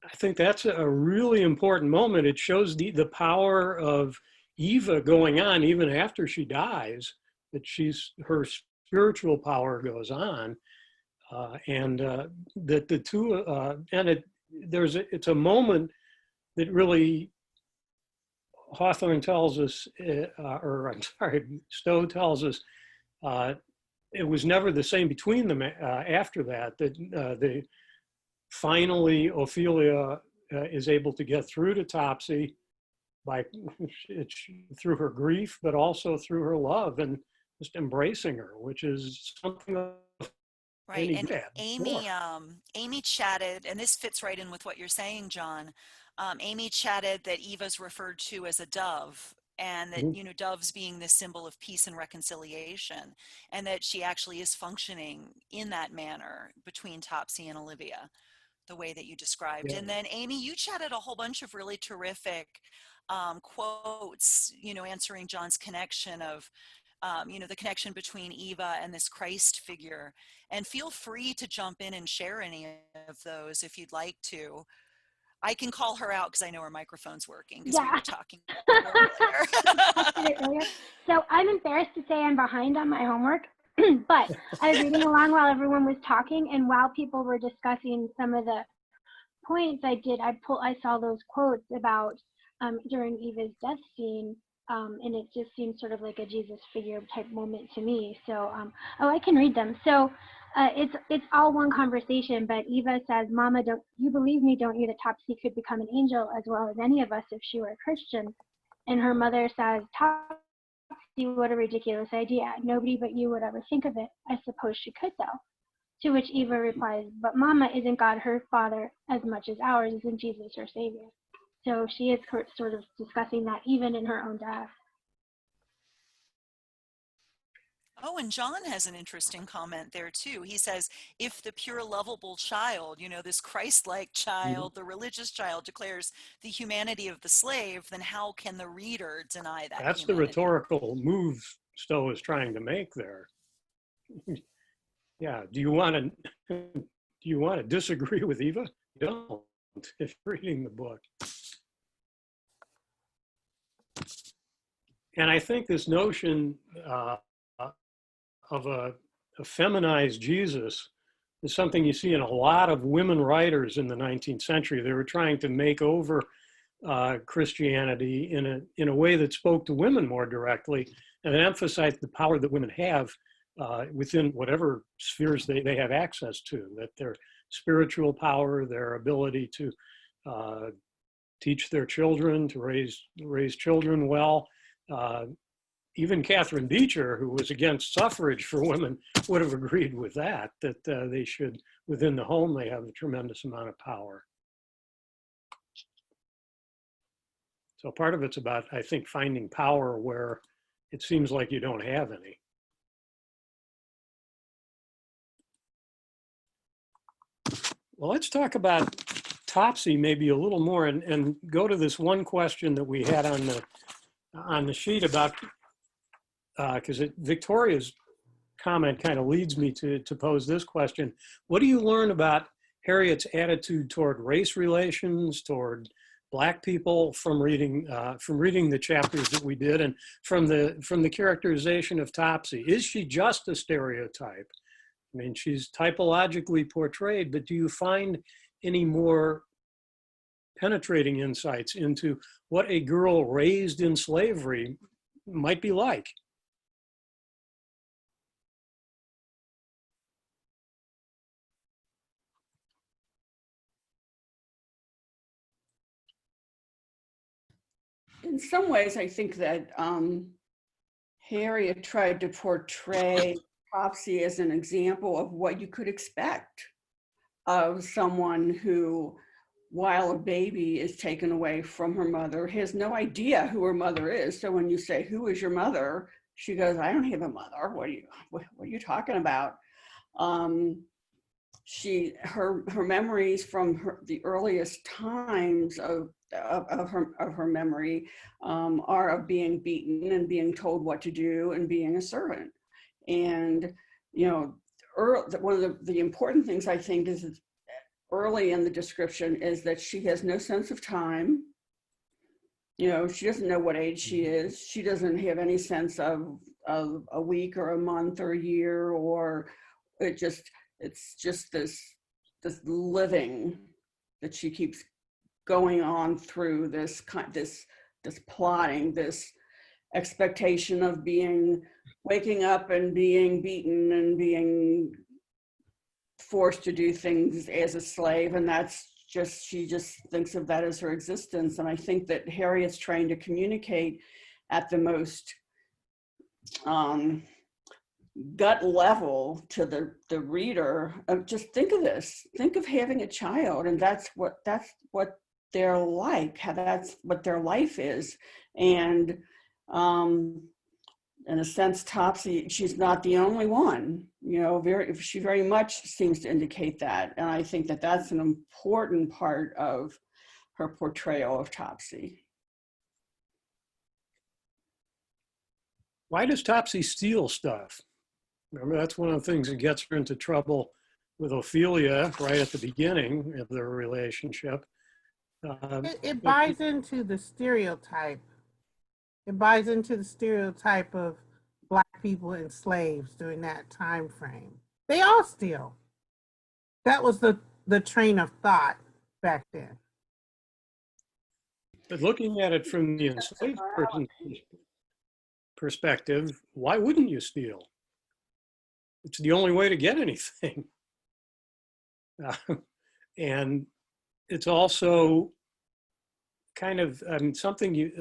I think that's a really important moment. It shows the power of Eva going on even after she dies, that her spiritual power goes on, and that the two, and it's a moment that really Hawthorne tells us, Stowe tells us, it was never the same between them after that, that finally Ophelia is able to get through to Topsy, by it's through her grief, but also through her love and just embracing her, which is something Right. Amy And had before. Amy chatted, and this fits right in with what you're saying, John. Amy chatted that Eva's referred to as a dove, and that, Mhm. you know, doves being this symbol of peace and reconciliation, and that she actually is functioning in that manner between Topsy and Olivia, the way that you described. Yeah. And then Amy, you chatted a whole bunch of really terrific quotes, you know, answering John's connection of, you know, the connection between Eva and this Christ figure. And feel free to jump in and share any of those if you'd like to. I can call her out because I know her microphone's working because we Yeah. were talking earlier. So I'm embarrassed to say I'm behind on my homework, but I was reading along while everyone was talking, and while people were discussing some of the points I saw those quotes about during Eva's death scene, and it just seems sort of like a Jesus figure type moment to me. So, I can read them. So it's all one conversation, but Eva says, "Mama, don't you believe me, don't you, that Topsy could become an angel as well as any of us if she were a Christian?" And her mother says, "Topsy, what a ridiculous idea. Nobody but you would ever think of it. I suppose she could, though." To which Eva replies, "But Mama, isn't God her father as much as ours? Isn't Jesus her savior?" So she is sort of discussing that even in her own death. Oh, and John has an interesting comment there too. He says, if the pure lovable child, you know, this Christ-like child, the religious child declares the humanity of the slave, then how can the reader deny that That's the humanity? rhetorical move Stowe is trying to make there. Yeah. Do you want to disagree with Eva? You don't if you're reading the book. And I think this notion of a feminized Jesus is something you see in a lot of women writers in the 19th century. They were trying to make over Christianity in a way that spoke to women more directly and that emphasized the power that women have within whatever spheres they have access to, that their spiritual power, their ability to teach their children, to raise children well. Even Catherine Beecher, who was against suffrage for women, would have agreed with that they should, within the home, they have a tremendous amount of power. So part of it's about, I think, finding power where it seems like you don't have any. Well, let's talk about Topsy maybe a little more and go to this one question that we had on the sheet about, because Victoria's comment kind of leads me to pose this question. What do you learn about Harriet's attitude toward race relations, toward Black people from reading the chapters that we did and from the characterization of Topsy? Is she just a stereotype? I mean, she's typologically portrayed, but do you find any more penetrating insights into what a girl raised in slavery might be like? In some ways, I think that Harriet tried to portray Topsy as an example of what you could expect of someone who, while a baby is taken away from her mother, has no idea who her mother is. So when you say, "Who is your mother?" she goes, "I don't have a mother. What are you talking about?" Her memories from the earliest times of her memory are of being beaten and being told what to do and being a servant. And you know, one of the important things I think is early in the description is that she has no sense of time. You know, she doesn't know what age she is. She doesn't have any sense of a week or a month or a year, or it's just this living that she keeps going on through, this plotting, this expectation of waking up and being beaten and being forced to do things as a slave, and that's she just thinks of that as her existence. And I think that Harriet's trying to communicate at the most gut level to the reader of, just think of this, think of having a child, and that's what they're like, how that's what their life is. And in a sense, Topsy, she's not the only one, you know, she very much seems to indicate that. And I think that that's an important part of her portrayal of Topsy. Why does Topsy steal stuff? Remember, that's one of the things that gets her into trouble with Ophelia right at the beginning of their relationship. It buys into the stereotype. It buys into the stereotype of Black people and slaves during that time frame. They all steal. That was the train of thought back then. But looking at it from the enslaved person's perspective, why wouldn't you steal? It's the only way to get anything. And it's also kind of something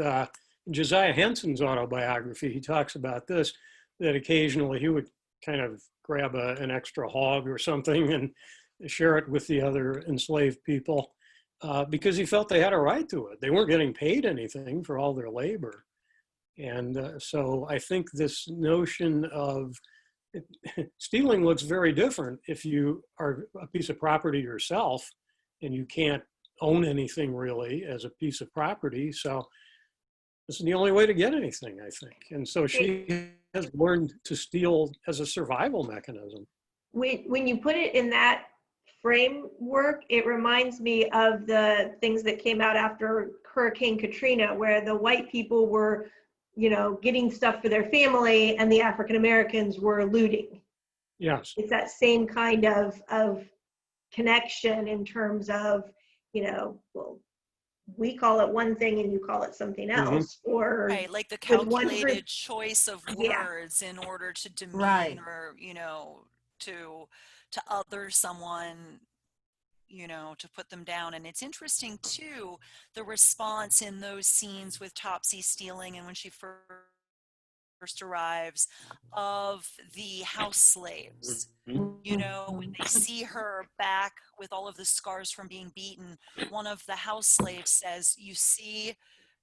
Josiah Henson's autobiography, he talks about this, that occasionally he would kind of grab an extra hog or something and share it with the other enslaved people because he felt they had a right to it. They weren't getting paid anything for all their labor. And so I think this notion of stealing looks very different if you are a piece of property yourself and you can't own anything really as a piece of property. So this is the only way to get anything, I think. And so she has learned to steal as a survival mechanism. When you put it in that framework, it reminds me of the things that came out after Hurricane Katrina, where the white people were, you know, getting stuff for their family and the African Americans were looting. Yes. It's that same kind of connection in terms of, you know, well, we call it one thing and you call it something else, or right, like the with one calculated choice of words in order to demean or, you know, to other someone, you know, to put them down. And it's interesting too, the response in those scenes with Topsy stealing and when she first arrives of the house slaves, you know, when they see her back with all of the scars from being beaten, one of the house slaves says, you see,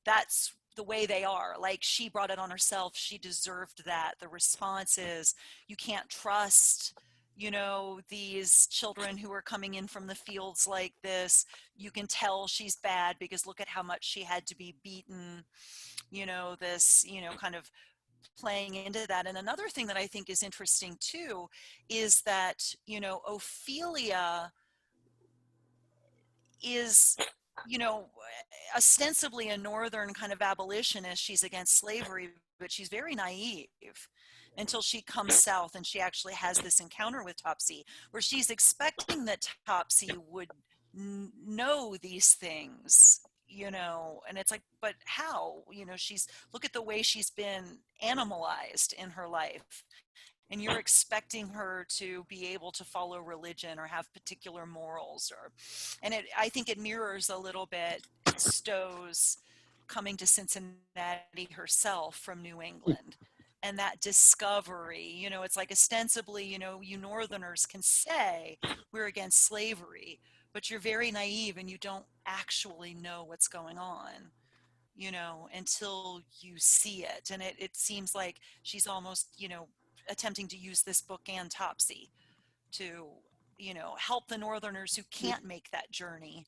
that's the way they are. Like, she brought it on herself. She deserved that. The response is, you can't trust, you know, these children who are coming in from the fields like this. You can tell she's bad because look at how much she had to be beaten, you know, this, you know, kind of playing into that. And another thing that I think is interesting too is that, you know, Ophelia is, you know, ostensibly a northern kind of abolitionist. She's against slavery, but she's very naive until she comes south and she actually has this encounter with Topsy where she's expecting that Topsy would know these things, you know, and it's like, but how? You know, look at the way she's been animalized in her life. And you're expecting her to be able to follow religion or have particular morals, I think it mirrors a little bit Stowe's coming to Cincinnati herself from New England. And that discovery, you know, it's like ostensibly, you know, you Northerners can say we're against slavery, but you're very naive and you don't actually know what's going on, you know, until you see it. And it seems like she's almost, you know, attempting to use this book and Topsy to, you know, help the Northerners who can't make that journey,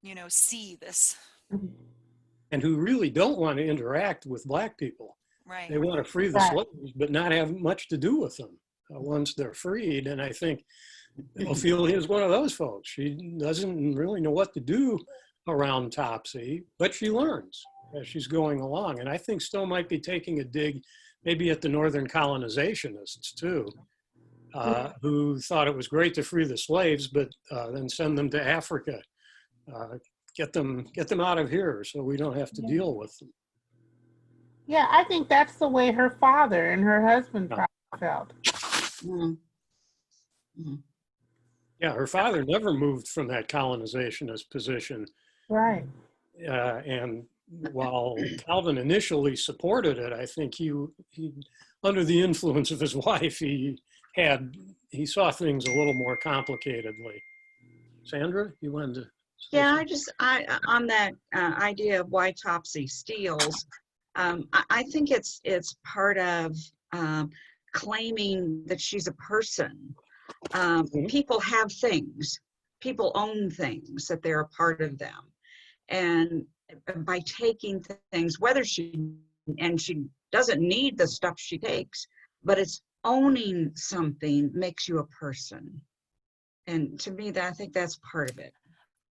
you know, see this. And who really don't want to interact with Black people. Right. They want to free the slaves, but not have much to do with them once they're freed. And I think Ophelia is one of those folks. She doesn't really know what to do around Topsy, but she learns as she's going along. And I think Stowe might be taking a dig maybe at the Northern colonizationists too, who thought it was great to free the slaves, but then send them to Africa, get them out of here so we don't have to deal with them. Yeah, I think that's the way her father and her husband probably felt. Yeah, her father never moved from that colonizationist position. Right. And while Calvin initially supported it, I think he under the influence of his wife, he saw things a little more complicatedly. Sandra, you wanted to? Yeah, on that idea of why Topsy steals, I think it's part of claiming that she's a person. People have things, people own things, that they're a part of them. And by taking things, she doesn't need the stuff she takes, but it's owning something makes you a person. And to me, I think that's part of it.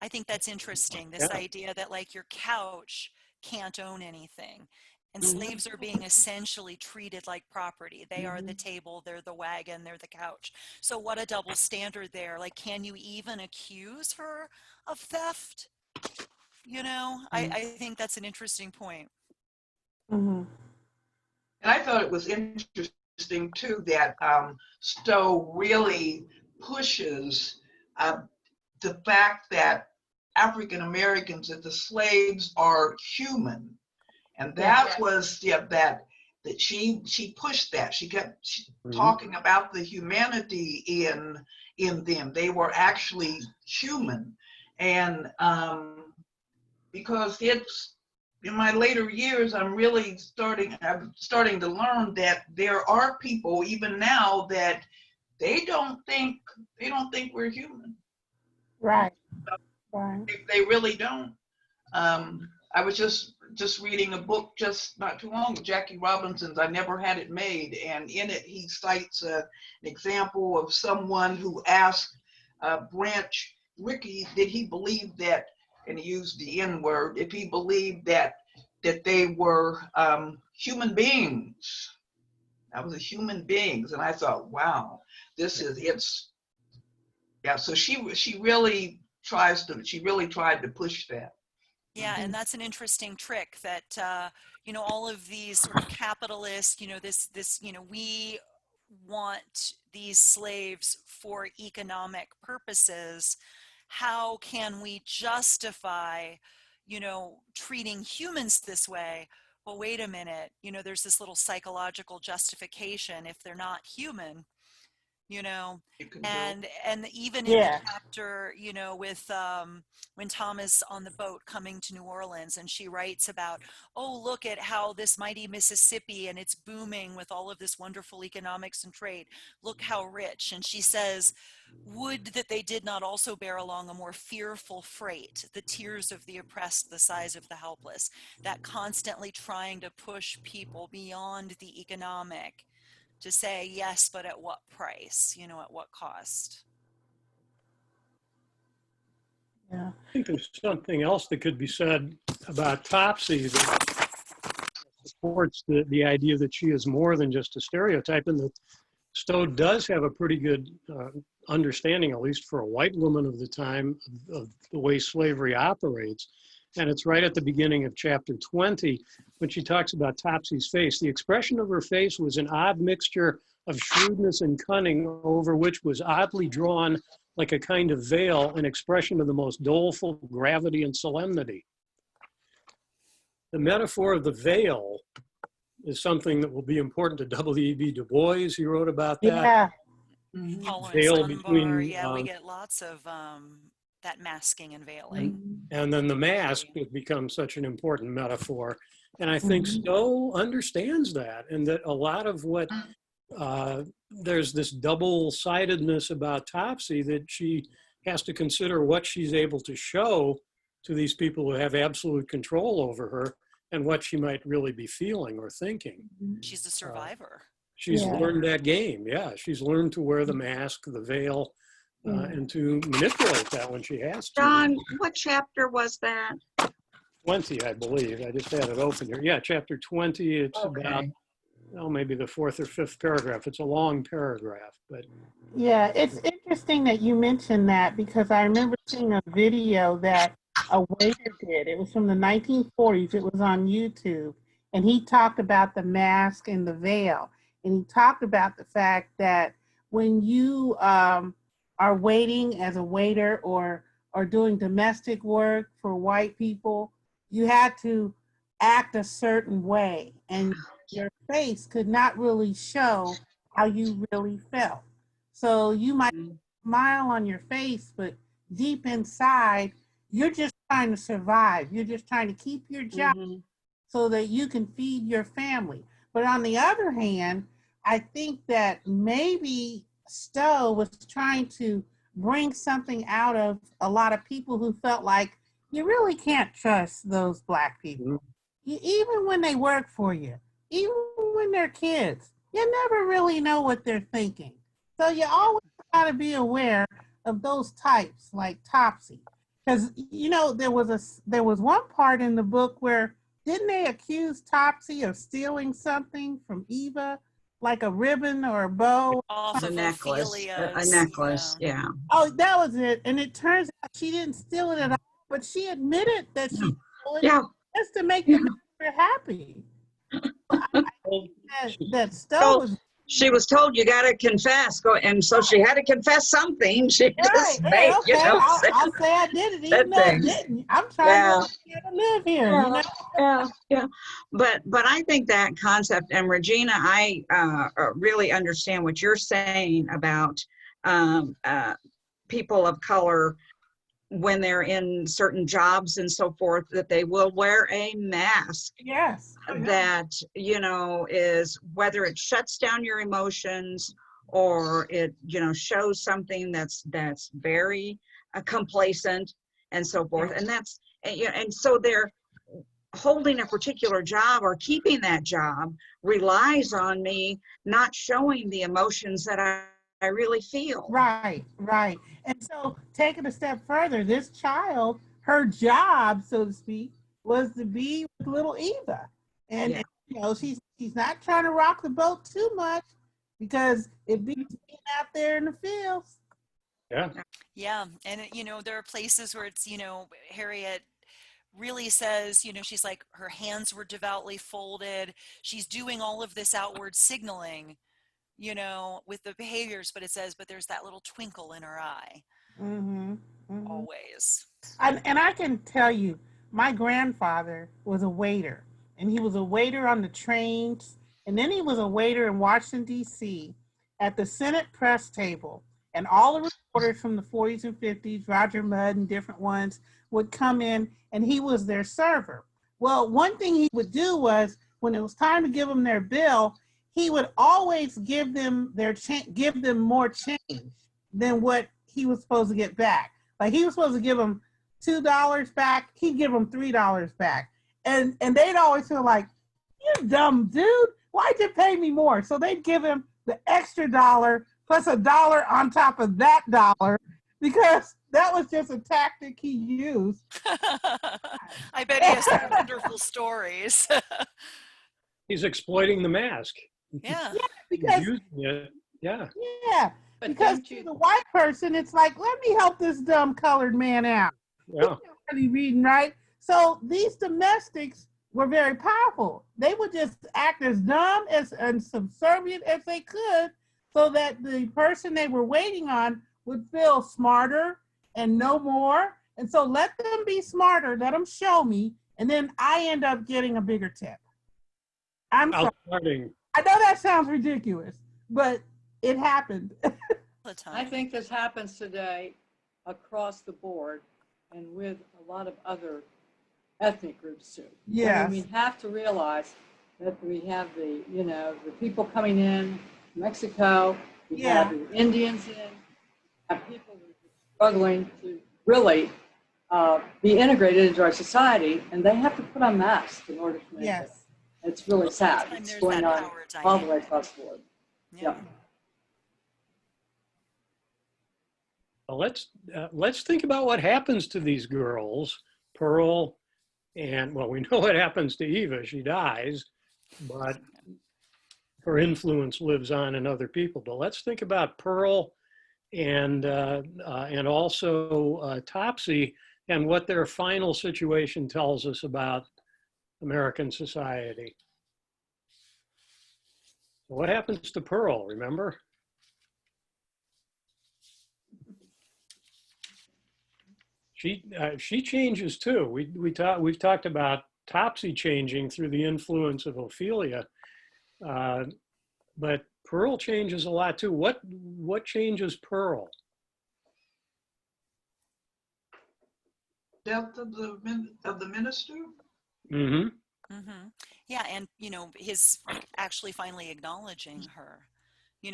I think that's interesting, this idea that like your couch can't own anything. And slaves are being essentially treated like property. They are the table, they're the wagon, they're the couch. So what a double standard there. Like, can you even accuse her of theft? You know, I think that's an interesting point. And I thought it was interesting too that Stowe really pushes the fact that African Americans, that the slaves are human, and that was that she pushed that. She kept talking about the humanity in them. They were actually human, and because it's in my later years, I'm starting to learn that there are people even now that they don't think we're human. Right. Right. They really don't. I was just reading a book just not too long ago, Jackie Robinson's I Never Had It Made, and in it he cites an example of someone who asked Branch Rickey, did he believe that, and he used the N-word, if he believed that they were human beings. That was a human beings, and I thought, wow, so she really tried to push that. Yeah, and that's an interesting trick that, you know, all of these sort of capitalists, you know, we want these slaves for economic purposes. How can we justify, you know, treating humans this way? Well, wait a minute, you know, there's this little psychological justification if they're not human. You know, and even in the chapter, you know, with when Tom is on the boat coming to New Orleans, and she writes about, oh, look at how this mighty Mississippi, and it's booming with all of this wonderful economics and trade. Look how rich. And she says, would that they did not also bear along a more fearful freight, the tears of the oppressed, the sighs of the helpless, that constantly trying to push people beyond the economic to say, yes, but at what price, you know, at what cost? Yeah. I think there's something else that could be said about Topsy that supports the idea that she is more than just a stereotype, and that Stowe does have a pretty good understanding, at least for a white woman of the time, of the way slavery operates. And it's right at the beginning of chapter 20 when she talks about Topsy's face. The expression of her face was an odd mixture of shrewdness and cunning, over which was oddly drawn, like a kind of veil, an expression of the most doleful gravity and solemnity. The metaphor of the veil is something that will be important to W.E.B. Du Bois. He wrote about that. Yeah. Veil between, we get lots of that masking and veiling. And then the mask has become such an important metaphor. And I think Stowe understands that, and that a lot of what, there's this double-sidedness about Topsy, that she has to consider what she's able to show to these people who have absolute control over her and what she might really be feeling or thinking. She's a survivor. She's learned that game, yeah. She's learned to wear the mask, the veil, and to manipulate that when she has to. John, what chapter was that? 20, I believe. I just had it open here. Yeah, chapter 20. It's about, maybe the 4th or 5th paragraph. It's a long paragraph, but. Yeah, it's interesting that you mentioned that, because I remember seeing a video that a waiter did. It was from the 1940s. It was on YouTube. And he talked about the mask and the veil. And he talked about the fact that when you are waiting as a waiter or doing domestic work for white people, you had to act a certain way, and your face could not really show how you really felt. So you might smile on your face, but deep inside, you're just trying to survive. You're just trying to keep your job so that you can feed your family. But on the other hand, I think that maybe Stowe was trying to bring something out of a lot of people who felt like you really can't trust those Black people. Even when they work for you, even when they're kids, you never really know what they're thinking. So you always got to be aware of those types like Topsy. Because, you know, there was one part in the book where didn't they accuse Topsy of stealing something from Eva, like a ribbon or a bow? Off A of necklace, Ophelia's, a necklace, yeah. Oh, that was it. And it turns out she didn't steal it at all, but she admitted that she stole it just to make the master happy. I think that Stowe was she was told you got to confess, and so she had to confess something. She just made, okay. I'll say I did it, even though I didn't. I'm trying to live here, you know? Yeah. But I think that concept, and Regina, I really understand what you're saying about people of color when they're in certain jobs and so forth, that they will wear a mask. Yes. That, you know, is whether it shuts down your emotions or it, you know, shows something that's very complacent and so forth. And that's, and so they're holding a particular job or keeping that job relies on me not showing the emotions that I really feel. Right. And so take it a step further, this child, her job, so to speak, was to be with little Eva. And you know, she's not trying to rock the boat too much because it beats being out there in the fields. Yeah. And, you know, there are places where it's, you know, Harriet really says, you know, she's like, her hands were devoutly folded. She's doing all of this outward signaling, you know, with the behaviors, but it says, but there's that little twinkle in her eye. Always. And I can tell you, my grandfather was a waiter, and he was a waiter on the trains, and then he was a waiter in Washington, D.C. at the Senate press table, and all the reporters from the 40s and 50s, Roger Mudd and different ones, would come in, and he was their server. Well, one thing he would do was, when it was time to give them their bill, he would always give them more change than what he was supposed to get back. Like he was supposed to give them $2 back, he'd give them $3 back. And they'd always feel like, you dumb dude, why'd you pay me more? So they'd give him the extra $1 plus $1 on top of that $1 because that was just a tactic he used. I bet he has some wonderful stories. He's exploiting the mask. Yeah. Because because to the white person, it's like, let me help this dumb colored man out. He's not really reading right. So these domestics were very powerful. They would just act as dumb and subservient as they could so that the person they were waiting on would feel smarter and know more. And so let them be smarter, let them show me, and then I end up getting a bigger tip. I'm sorry. I know that sounds ridiculous, but it happened. I think this happens today across the board and with a lot of other ethnic groups too. Yes. I mean, we have to realize that we have the people coming in, Mexico, we have the Indians in, have people who are struggling to really be integrated into our society, and they have to put on masks in order to make it. It's really sad. It's going on all the way across the board. Yeah. Well, let's think about what happens to these girls, Pearl, and well, we know what happens to Eva. She dies, but her influence lives on in other people. But let's think about Pearl and also Topsy and what their final situation tells us about American society. What happens to Pearl, remember? She changes too. We've talked about Topsy changing through the influence of Ophelia, but Pearl changes a lot too. What changes Pearl? Death of the minister. Mm-hmm. Mm-hmm. Yeah, and his actually finally acknowledging her.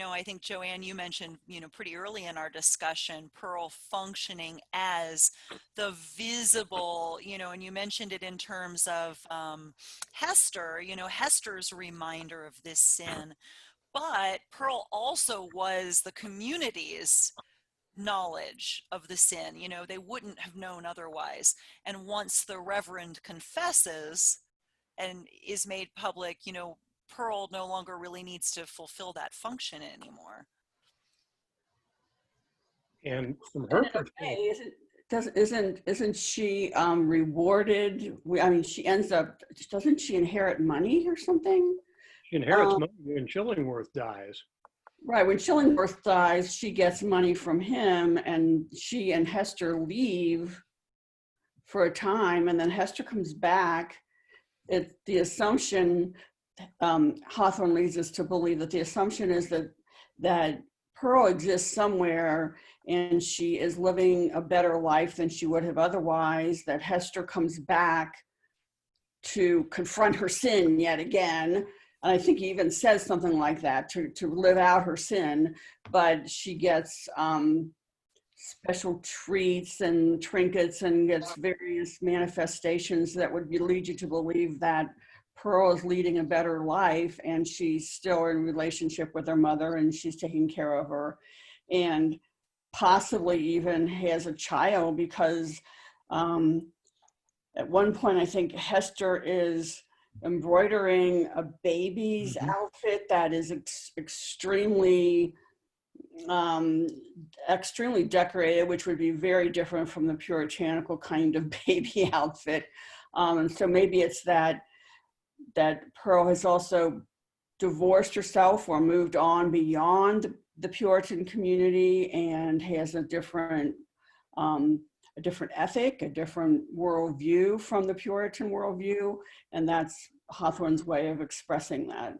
I think, Joanne, you mentioned, pretty early in our discussion, Pearl functioning as the visible, and you mentioned it in terms of Hester, Hester's reminder of this sin. But Pearl also was the community's knowledge of the sin. They wouldn't have known otherwise. And once the Reverend confesses and is made public, Pearl no longer really needs to fulfill that function anymore. And from her perspective, isn't she rewarded? She ends up, doesn't she inherit money or something? She inherits money when Chillingworth dies. Right, when Chillingworth dies, she gets money from him, and she and Hester leave for a time, and then Hester comes back. The assumption, Hawthorne leads us to believe that the assumption is that Pearl exists somewhere and she is living a better life than she would have otherwise, that Hester comes back to confront her sin yet again. And I think he even says something like that, to live out her sin, but she gets special treats and trinkets and gets various manifestations that would lead you to believe that Pearl is leading a better life and she's still in relationship with her mother and she's taking care of her, and possibly even has a child, because at one point I think Hester is embroidering a baby's outfit that is extremely decorated, which would be very different from the puritanical kind of baby outfit. And so maybe it's that Pearl has also divorced herself or moved on beyond the Puritan community and has a different ethic, a different worldview from the Puritan worldview, and that's Hawthorne's way of expressing that.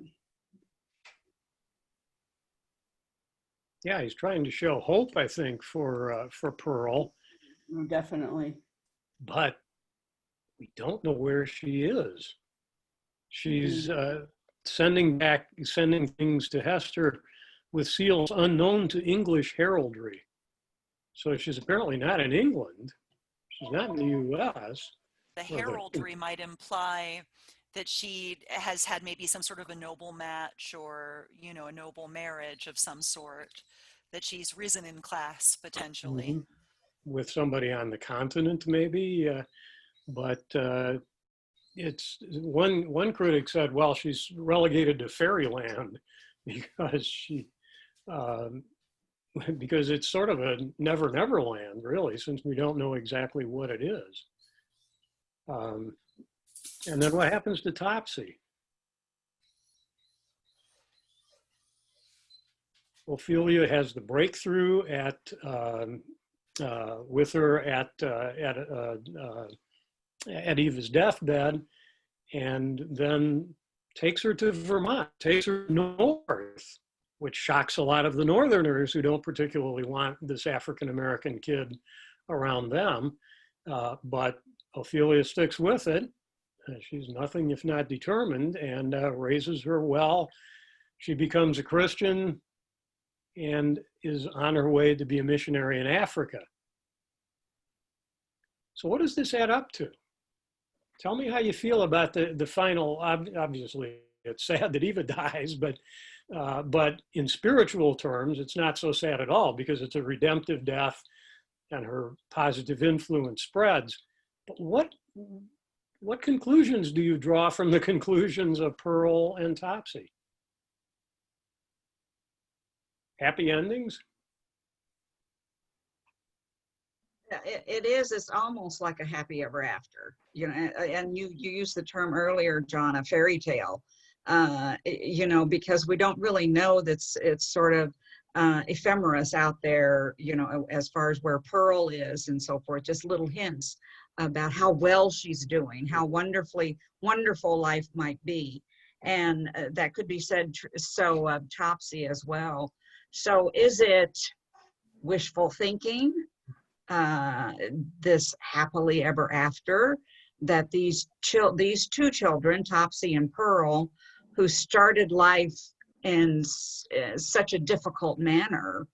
Yeah, he's trying to show hope, I think, for Pearl. Definitely. But we don't know where she is. She's sending things to Hester with seals unknown to English heraldry. So she's apparently not in England. She's not in the U.S. The heraldry might imply that she has had maybe some sort of a noble match or, a noble marriage of some sort, that she's risen in class potentially. With somebody on the continent, maybe. But it's one critic said, well, she's relegated to fairyland because it's sort of a never land, really, since we don't know exactly what it is. And then what happens to Topsy? Ophelia has the breakthrough with her at Eva's deathbed, and then takes her to Vermont, takes her north, which shocks a lot of the Northerners who don't particularly want this African-American kid around them. But Ophelia sticks with it. She's nothing if not determined, and raises her well. She becomes a Christian and is on her way to be a missionary in Africa. So what does this add up to? Tell me how you feel about the final. Obviously, it's sad that Eva dies, but in spiritual terms, it's not so sad at all, because it's a redemptive death and her positive influence spreads. But what conclusions do you draw from the conclusions of Pearl and Topsy? Happy endings? It is. It's almost like a happy ever after, and you used the term earlier, John, a fairy tale, because we don't really know it's sort of ephemeras out there, you know, as far as where Pearl is and so forth, just little hints about how well she's doing, how wonderful life might be. And that could be said so of Topsy as well. So is it wishful thinking, this happily ever after, that these two children, Topsy and Pearl, who started life in such a difficult manner,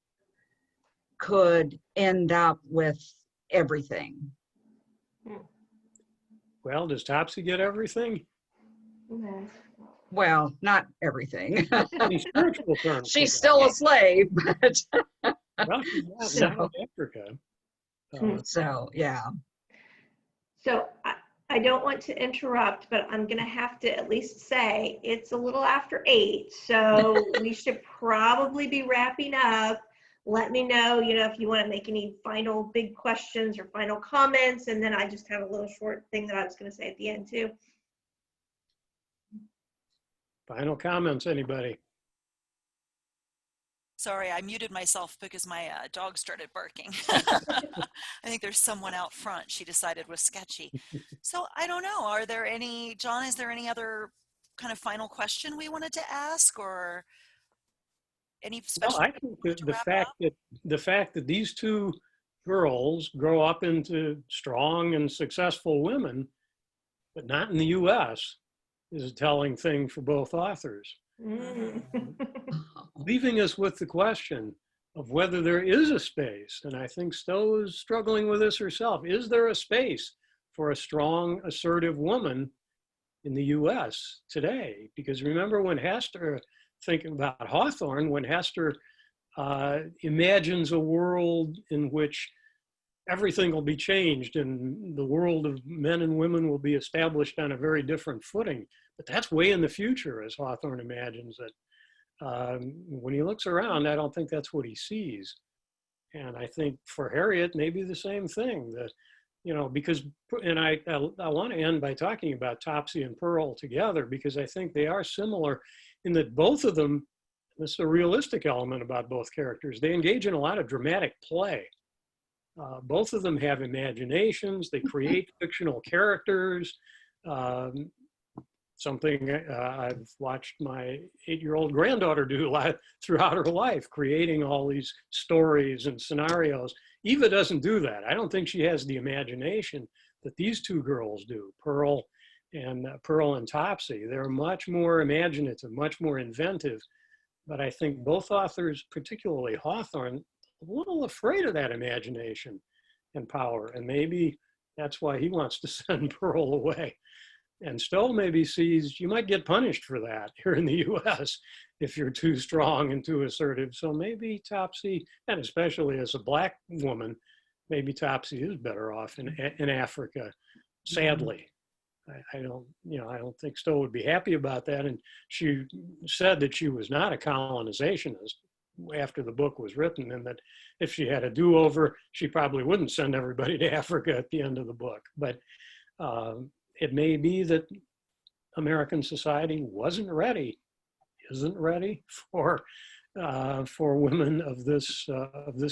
could end up with everything? Well, does Topsy get everything? Well, not everything. In spiritual terms. She's still a slave, but well, she's not in Africa. So, yeah. So I don't want to interrupt, but I'm going to have to at least say it's a little after 8, so we should probably be wrapping up. Let me know, you know, if you want to make any final big questions or final comments, and then I just have a little short thing that I was going to say at the end too. Final comments, anybody? Sorry, I muted myself because my dog started barking. I think there's someone out front she decided was sketchy. So I don't know, are there any, John, is there any other kind of final question we wanted to ask, or any special? Well, I think the fact that these two girls grow up into strong and successful women, but not in the US, is a telling thing for both authors. Leaving us with the question of whether there is a space, and I think Stowe is struggling with this herself. Is there a space for a strong, assertive woman in the US today? Because remember when Hester, thinking about Hawthorne, when Hester imagines a world in which everything will be changed and the world of men and women will be established on a very different footing. But that's way in the future, as Hawthorne imagines it. When he looks around, I don't think that's what he sees. And I think for Harriet, maybe the same thing. That, you know, because, and I want to end by talking about Topsy and Pearl together, because I think they are similar in that both of them, this is a realistic element about both characters, they engage in a lot of dramatic play. Both of them have imaginations, they create fictional characters. Something I've watched my 8-year-old granddaughter do a lot throughout her life, creating all these stories and scenarios. Eva doesn't do that. I don't think she has the imagination that these two girls do, Pearl and Topsy. They're much more imaginative, much more inventive. But I think both authors, particularly Hawthorne, a little afraid of that imagination and power. And maybe that's why he wants to send Pearl away. And Stowe maybe sees you might get punished for that here in the US if you're too strong and too assertive. So maybe Topsy, and especially as a Black woman, maybe Topsy is better off in Africa, sadly. I don't think Stowe would be happy about that. And she said that she was not a colonizationist after the book was written, and that if she had a do-over, she probably wouldn't send everybody to Africa at the end of the book. But it may be that American society isn't ready for women of this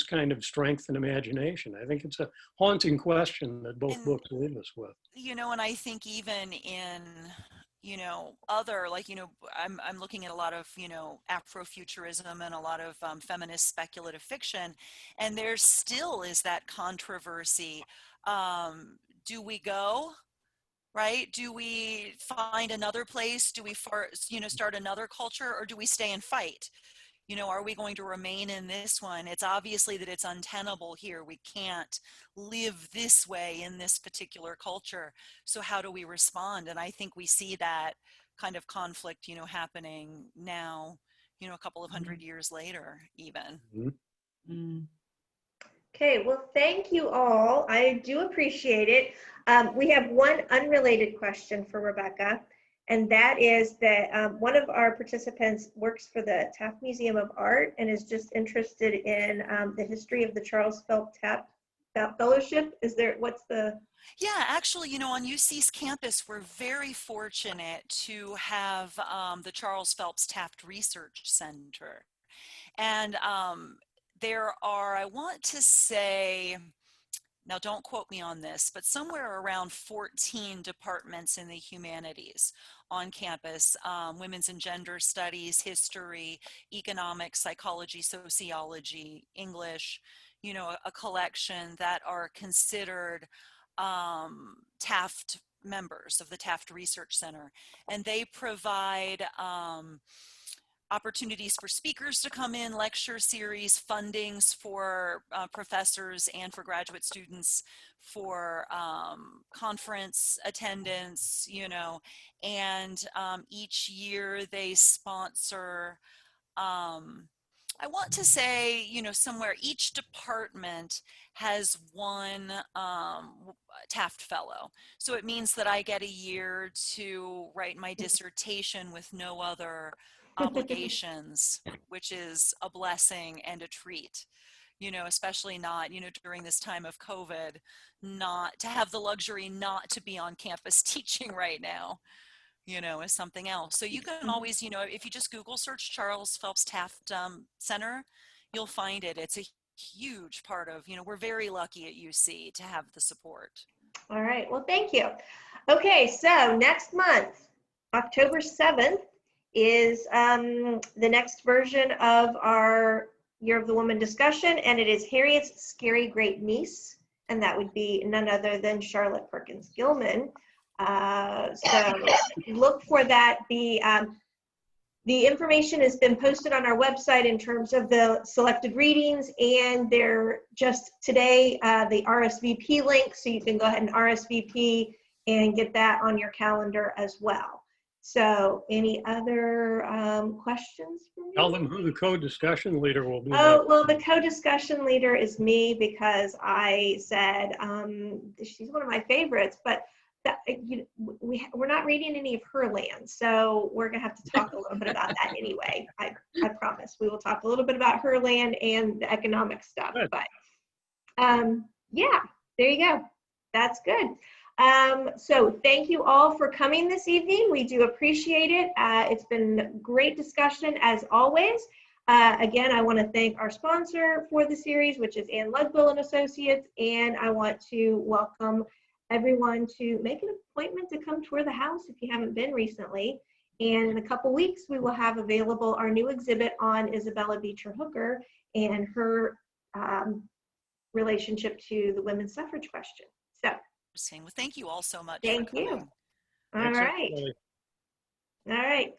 kind of strength and imagination. I think it's a haunting question that both books leave us with. You know, and I think even in, you know, other, like, you know, I'm looking at a lot of, you know, Afrofuturism and a lot of feminist speculative fiction, and there still is that controversy. Do we go? Right? Do we find another place? Do we, start another culture, or do we stay and fight? You know, are we going to remain in this one? It's obviously that it's untenable here. We can't live this way in this particular culture. So how do we respond? And I think we see that kind of conflict, you know, happening now, you know, a couple of hundred years later, even. Mm-hmm. Okay, well, thank you all. I do appreciate it. We have one unrelated question for Rebecca, and that is that one of our participants works for the Taft Museum of Art and is just interested in the history of the Charles Phelps Taft Fellowship. Yeah, actually, you know, on UC's campus, we're very fortunate to have the Charles Phelps Taft Research Center. And there are, I want to say, now don't quote me on this, but somewhere around 14 departments in the humanities on campus, women's and gender studies, history, economics, psychology, sociology, English, you know, a collection that are considered Taft members of the Taft Research Center. And they provide opportunities for speakers to come in, lecture series, fundings for professors and for graduate students for conference attendance, you know, and each year they sponsor, I want to say, you know, somewhere each department has one Taft Fellow. So it means that I get a year to write my dissertation with no other obligations, which is a blessing and a treat, you know, especially not, you know, during this time of COVID, not to have the luxury not to be on campus teaching right now, you know, is something else. So you can always, you know, if you just Google search Charles Phelps Taft Center, you'll find it. It's a huge part of, you know, we're very lucky at UC to have the support. All right, well, thank you. Okay, so next month, October 7th, is the next version of our Year of the Woman discussion, and it is Harriet's Scary Great Niece, and that would be none other than Charlotte Perkins Gilman. So look for that. The information has been posted on our website in terms of the selected readings, and they're just today the RSVP link, so you can go ahead and RSVP and get that on your calendar as well. So any other questions for me? Tell them who the co-discussion leader will be. Oh, well, the co-discussion leader is me, because I said she's one of my favorites, but that, you know, we're not reading any of her land, so we're gonna have to talk a little bit about that anyway. I promise we will talk a little bit about her land and the economic stuff. Good. But yeah, there you go. That's good. So thank you all for coming this evening. We do appreciate it. It's been great discussion as always. Again, I want to thank our sponsor for the series, which is Ann Ludwell and Associates, and I want to welcome everyone to make an appointment to come tour the house if you haven't been recently. And in a couple weeks, we will have available our new exhibit on Isabella Beecher Hooker and her relationship to the women's suffrage question. So, Well, thank you all so much. thank you. All right. All right.